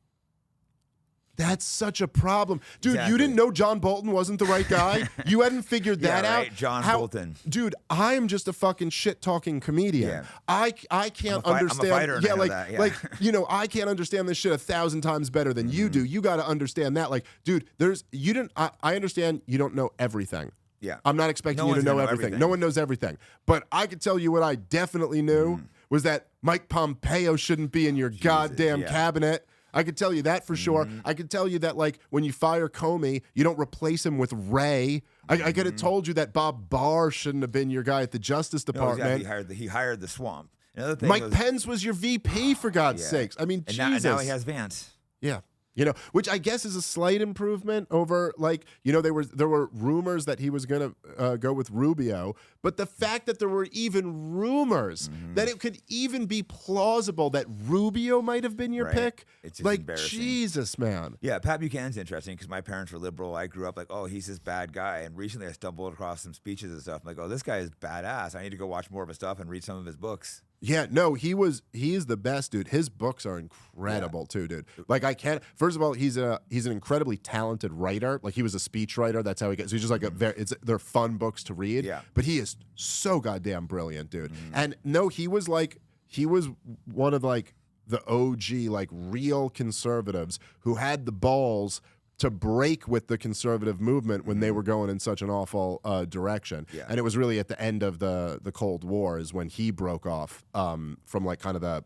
that's such a problem. Dude, you didn't know John Bolton wasn't the right guy? You hadn't figured that out? John Bolton. Dude, I am just a fucking shit-talking comedian. I can't understand. I'm a fighter like, you know, I can't understand this shit 1,000 times better than you do. You got to understand that. Like, dude, I understand you don't know everything. Yeah. I'm not expecting you to know everything. No one knows everything. But I could tell you what I definitely knew was that Mike Pompeo shouldn't be in your goddamn cabinet. I could tell you that for sure. I could tell you that, like, when you fire Comey, you don't replace him with Wray. I could have told you that Bob Barr shouldn't have been your guy at the Justice Department. He hired the swamp. Another thing Mike Pence was your VP, for God's sakes. I mean, and Jesus. Now he has Vance. Yeah. You know, which I guess is a slight improvement over, like, you know, there were rumors that he was going to go with Rubio, but the fact that there were even rumors that it could even be plausible that Rubio might have been your pick, it's just like, embarrassing. Jesus, man. Yeah, Pat Buchanan's interesting because my parents were liberal. I grew up like, oh, he's this bad guy. And recently I stumbled across some speeches and stuff. I'm like, oh, this guy is badass. I need to go watch more of his stuff and read some of his books. Yeah, no, he is the best, dude. His books are incredible too, dude. Like first of all, he's an incredibly talented writer. Like he was a speech writer. That's how he gets. So he's just like they're fun books to read. Yeah. But he is so goddamn brilliant, dude. And no, he was one of like the OG, like real conservatives who had the balls to break with the conservative movement when they were going in such an awful direction. Yeah. And it was really at the end of the Cold War is when he broke off from like kind of the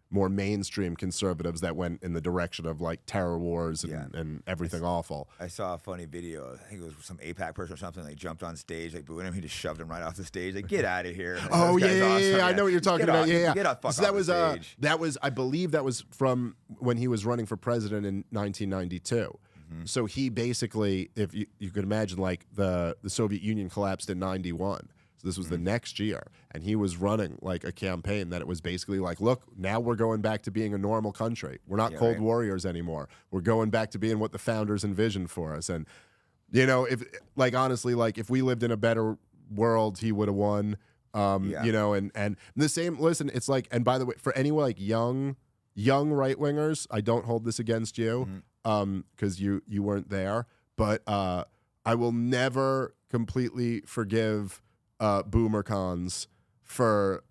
more mainstream conservatives that went in the direction of like terror wars and everything awful. I saw a funny video. I think it was some AIPAC person or something. They jumped on stage, like booing him. He just shoved him right off the stage. Like, get out of here. Like, oh yeah, I know what you're talking about. Get off. So that was that was, I believe that was from when he was running for president in 1992. So he basically, if you could imagine, like the Soviet Union collapsed in 91. So this was the next year. And he was running like a campaign that it was basically like, look, now we're going back to being a normal country. We're not cold warriors anymore. We're going back to being what the founders envisioned for us. And, you know, if like, honestly, like if we lived in a better world, he would have won, you know, and the same, listen, it's like, and by the way, for anyone like young right-wingers, I don't hold this against you. Because you weren't there, but I will never completely forgive Boomer Cons for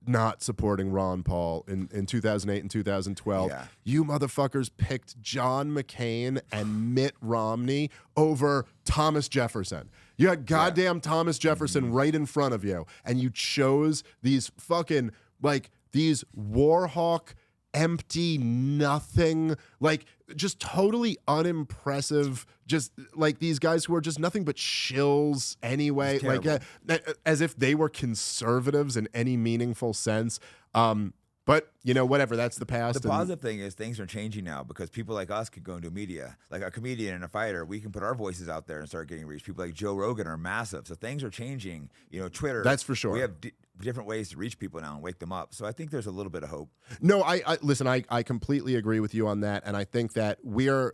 not supporting Ron Paul in 2008 and 2012. Yeah. You motherfuckers picked John McCain and Mitt Romney over Thomas Jefferson. You had goddamn Thomas Jefferson right in front of you, and you chose these fucking, like, these Warhawk, empty, nothing, like, just totally unimpressive, just like these guys who are just nothing but shills anyway, like as if they were conservatives in any meaningful sense. But, you know, whatever, that's the past. The positive thing is things are changing now because people like us could go into media. Like a comedian and a fighter, we can put our voices out there and start getting reached. People like Joe Rogan are massive. So things are changing. You know, Twitter. That's for sure. We have different ways to reach people now and wake them up. So I think there's a little bit of hope. No, listen, I completely agree with you on that. And I think that we're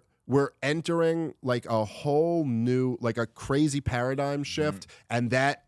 entering like a whole new, like a crazy paradigm shift. And that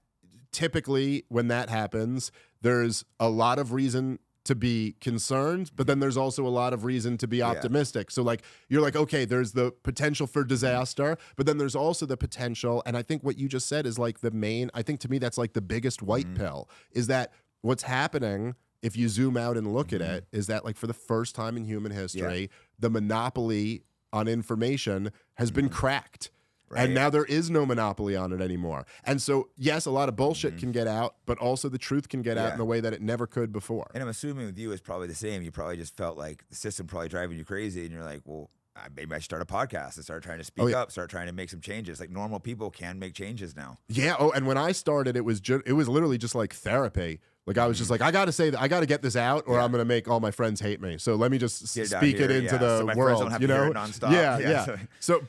typically when that happens, there's a lot of reason to be concerned, but then there's also a lot of reason to be optimistic. So like, you're like, okay, there's the potential for disaster, but then there's also the potential. And I think what you just said is like the main, I think to me, that's like the biggest white pill is that what's happening, if you zoom out and look at it, is that like for the first time in human history, the monopoly on information has been cracked. Right. And now there is no monopoly on it anymore. And so, yes, a lot of bullshit can get out, but also the truth can get out in a way that it never could before. And I'm assuming with you it's probably the same. You probably just felt like the system probably driving you crazy, and you're like, well, maybe I should start a podcast and start trying to speak up, start trying to make some changes. Like normal people can make changes now. Yeah. Oh, and when I started, it was literally just like therapy. Like I was just like, I got to say that I got to get this out, or I'm going to make all my friends hate me. So let me just speak it into the so my world. Friends don't have to hear it nonstop. Yeah. So,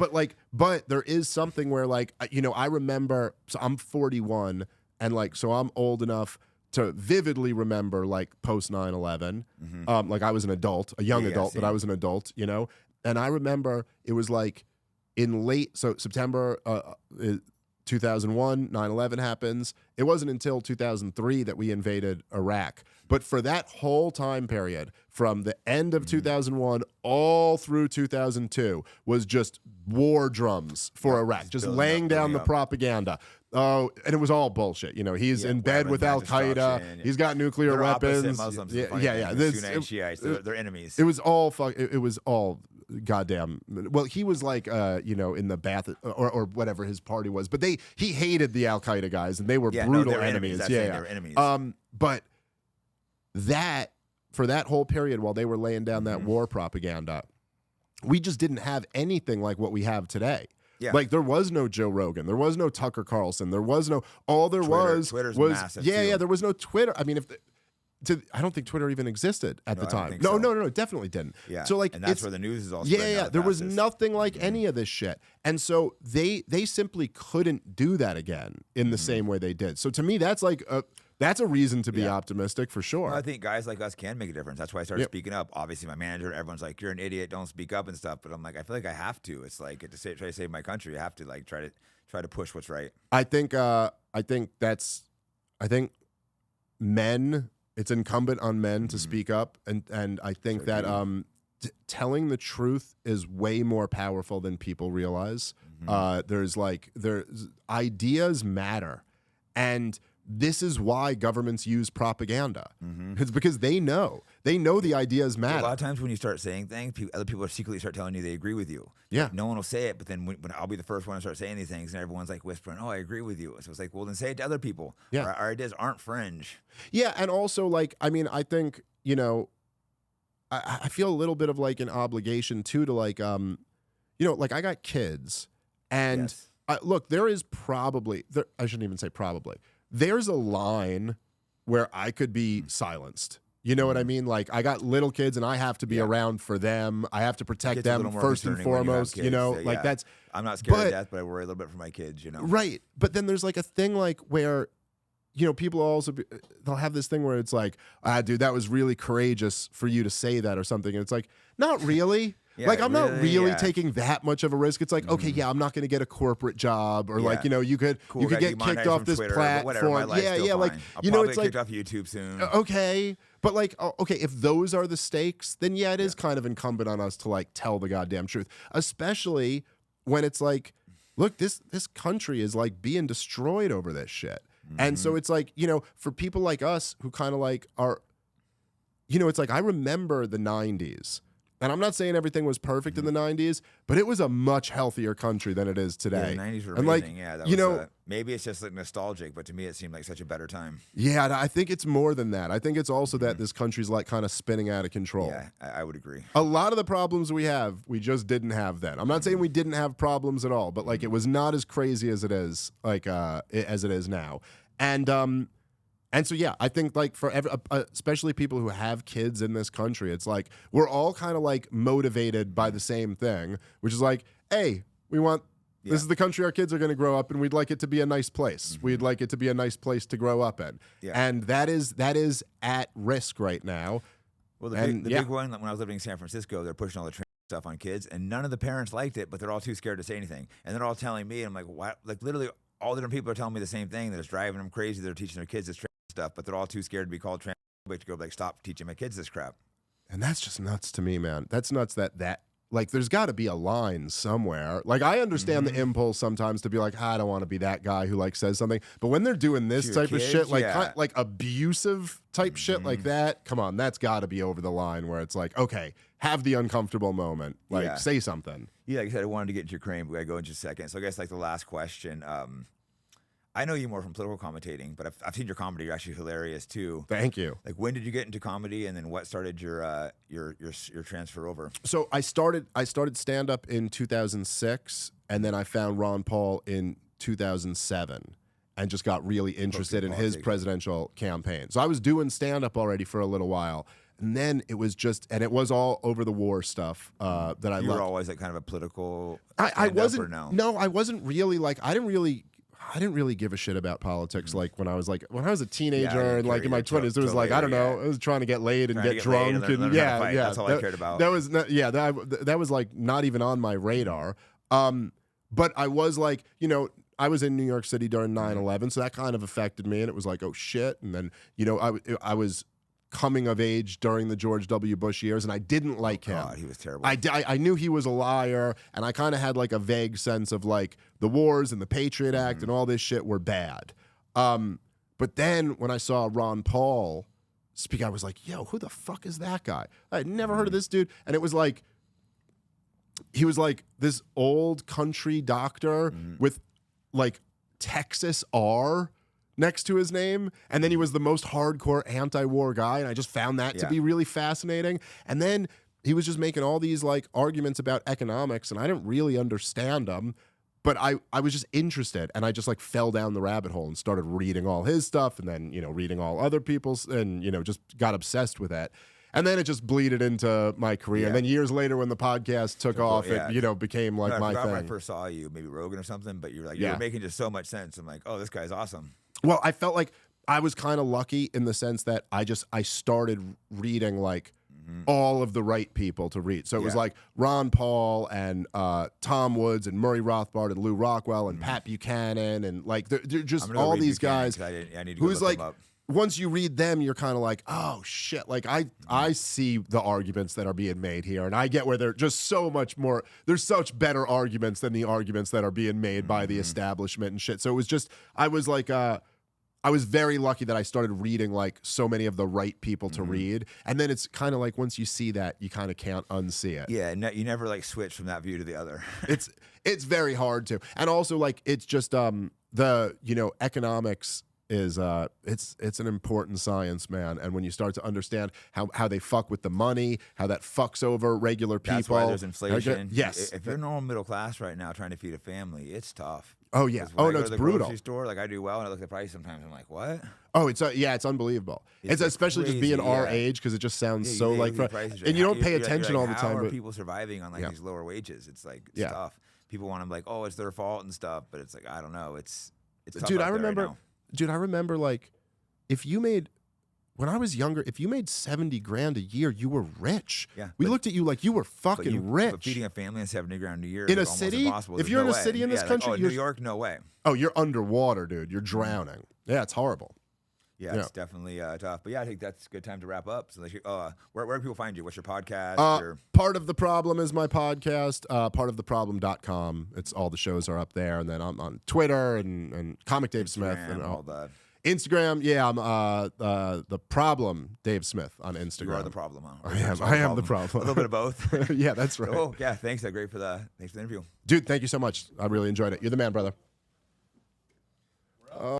but there is something where like, I remember. So I'm 41, and like, so I'm old enough to vividly remember like post 9/11. Like I was an adult, a young adult, but I was an adult. And I remember it was like in September 2001, 9/11 happens. It wasn't until 2003 that we invaded Iraq. But for that whole time period, from the end of 2001 all through 2002, was just war drums for Iraq, just laying down the propaganda. Oh, and it was all bullshit. He's in bed with Al Qaeda. He's got nuclear weapons. Muslims, yeah. Sunni and Shiites, they're enemies. It was all It was all goddamn. Well, he was like, in the bath or whatever his party was, but he hated the Al Qaeda guys, and they were brutal enemies. They were enemies. But for that whole period while they were laying down that war propaganda, we just didn't have anything like what we have today. Yeah. Like there was no Joe Rogan, there was no Tucker Carlson, there was no Twitter's massive too. There was no Twitter. I mean, I don't think Twitter even existed at the time. No, definitely didn't. Yeah. So like, and that's where the news is all. Yeah. There was nothing like any of this shit, and so they simply couldn't do that again in the same way they did. So to me, that's like that's a reason to be optimistic for sure. Well, I think guys like us can make a difference. That's why I started speaking up. Obviously, my manager, everyone's like, "You're an idiot. Don't speak up and stuff." But I'm like, I feel like I have to. It's like try to save my country. I have to like try to push what's right. I think men. It's incumbent on men to speak up, and I think that telling the truth is way more powerful than people realize. There's ideas matter, and this is why governments use propaganda. It's because they know the ideas matter. A lot of times when you start saying things, other people are secretly start telling you they agree with you. Yeah. No one will say it, but then when I'll be the first one to start saying these things, and everyone's like whispering, "Oh, I agree with you." So it's like, well, then say it to other people. Yeah. Our ideas aren't fringe. Yeah, and also like, I mean, I think I feel a little bit of like an obligation too to like like I got kids, and look, there is probably I shouldn't even say probably. There's a line where I could be silenced. You know what I mean? Like I got little kids and I have to be around for them. I have to protect them first and foremost, like that's. I'm not scared of death, but I worry a little bit for my kids, Right. But then there's like a thing like where, people also, they'll have this thing where it's like, dude, that was really courageous for you to say that or something. And it's like, not really. Like, I'm not really taking that much of a risk. It's like, okay, I'm not going to get a corporate job, or like, you could get kicked off this platform. Like, it's like kicked off YouTube soon. Okay. But like, okay, if those are the stakes, then it is kind of incumbent on us to like tell the goddamn truth, especially when it's like, look, this country is like being destroyed over this shit. And so it's like, for people like us who kind of like are, it's like, I remember the 90s. And I'm not saying everything was perfect in the 90s, but it was a much healthier country than it is today. Yeah, the 90s were amazing. That maybe it's just like nostalgic, but to me it seemed like such a better time. Yeah, I think it's more than that. I think it's also that this country's like kind of spinning out of control. Yeah, I would agree. A lot of the problems we have, we just didn't have then. I'm not saying we didn't have problems at all, but like it was not as crazy as it is, like as it is now. And so, yeah, I think like for especially people who have kids in this country, it's like we're all kind of like motivated by the same thing, which is like, hey, we want this is the country our kids are going to grow up in. We'd like it to be a nice place. We'd like it to be a nice place to grow up in. Yeah. And that is at risk right now. Well, the big one, when I was living in San Francisco, they're pushing all the trans stuff on kids, and none of the parents liked it, but they're all too scared to say anything. And they're all telling me, and I'm like, what? Like literally all the different people are telling me the same thing. That it's driving them crazy. They're teaching their kids this trans stuff, but they're all too scared to be called transphobic to go like, stop teaching my kids this crap. And that's just nuts to me, man. That's nuts that like there's got to be a line somewhere. Like I understand the impulse sometimes to be like, I don't want to be that guy who like says something, but when they're doing this type of shit, like abusive type shit like that, come on, that's got to be over the line where it's like, okay, have the uncomfortable moment, like say something. Yeah, like I said, I wanted to get into your claim, but I go in just a second. So I guess like the last question, I know you more from political commentating, but I've seen your comedy. You're actually hilarious too. Thank you. Like, when did you get into comedy, and then what started your transfer over? So I started stand up in 2006, and then I found Ron Paul in 2007. And just got really interested in his presidential campaign. So I was doing stand up already for a little while. And then it was all over the war stuff that I loved. You were always like kind of a political I wasn't, or no? No, I wasn't really like, I didn't really give a shit about politics. Like when I was a teenager and like in my 20s, it was like, I don't know, I was trying to get laid and get drunk. And yeah. That's all I cared about. That was, that was like not even on my radar. But I was like, you know, I was in New York City during 9/11, so that kind of affected me, and it was like, oh shit. And then, you know, I was coming of age during the George W. Bush years, and I didn't like him. God, he was terrible. I knew he was a liar, and I kind of had like a vague sense of like the wars and the Patriot Act and all this shit were bad. But then when I saw Ron Paul speak, I was like, yo, who the fuck is that guy? I had never heard of this dude. And it was like, he was like this old country doctor with like Texas R next to his name, and then he was the most hardcore anti-war guy, and I just found that to be really fascinating. And then he was just making all these like arguments about economics, and I didn't really understand them, but I was just interested, and I just like fell down the rabbit hole and started reading all his stuff, and then, you know, reading all other people's, and, you know, just got obsessed with it. And then it just bleeded into my career. Yeah. And then years later, when the podcast took off, it, you know, became like my thing. When I first saw you, maybe Rogan or something, but you were like, you were making just so much sense. I'm like, oh, this guy's awesome. Well, I felt like I was kind of lucky in the sense that I started reading like all of the right people to read. So it was like Ron Paul and Tom Woods and Murray Rothbard and Lou Rockwell and Pat Buchanan and like they're just all these guys. I need to who's look like, them up. Once you read them, you're kind of like, oh shit, like I see the arguments that are being made here, and I get where they're just so much more, there's such better arguments than the arguments that are being made by the establishment and shit. So it was just, I was like, I was very lucky that I started reading like so many of the right people to read, and then it's kind of like once you see that, you kind of can't unsee it. Yeah, you never like switch from that view to the other. It's very hard to, and also like it's just the, you know, economics is it's an important science, man. And when you start to understand how they fuck with the money, how that fucks over regular people. That's why there's inflation. Yes. If you're normal middle class right now trying to feed a family, it's tough. Oh yeah. Oh no, it's it's the brutal. Grocery store, like I do well, and I look at the price sometimes. I'm like, what? Oh, it's it's unbelievable. It's especially crazy, just being our age, because it just sounds so like, and you don't pay attention like, all the time. How are but people surviving on like these lower wages? It's like it's tough. People want to like, oh, it's their fault and stuff, but it's like I don't know. It's tough dude. out I there remember, right now. dude. I remember like, if you made. When I was younger, if you made $70,000 a year, you were rich. Yeah, we looked at you like you were fucking rich. But feeding a family and $70,000 a year in a is city, impossible. if you're in a city in this country, like, New York, no way. Oh, you're underwater, dude. You're drowning. Yeah, it's horrible. Yeah, it's definitely tough. But yeah, I think that's a good time to wrap up. So, where do people find you? What's your podcast? Part of the Problem is my podcast. Partoftheproblem.com. It's all the shows are up there, and then I'm on Twitter and Comic Dave Smith and all that. Instagram, yeah, I'm the Problem Dave Smith on Instagram. You are the problem, huh? I am the problem. A little bit of both. Yeah, that's right. Oh, yeah, thanks for the interview. Dude, thank you so much. I really enjoyed it. You're the man, brother.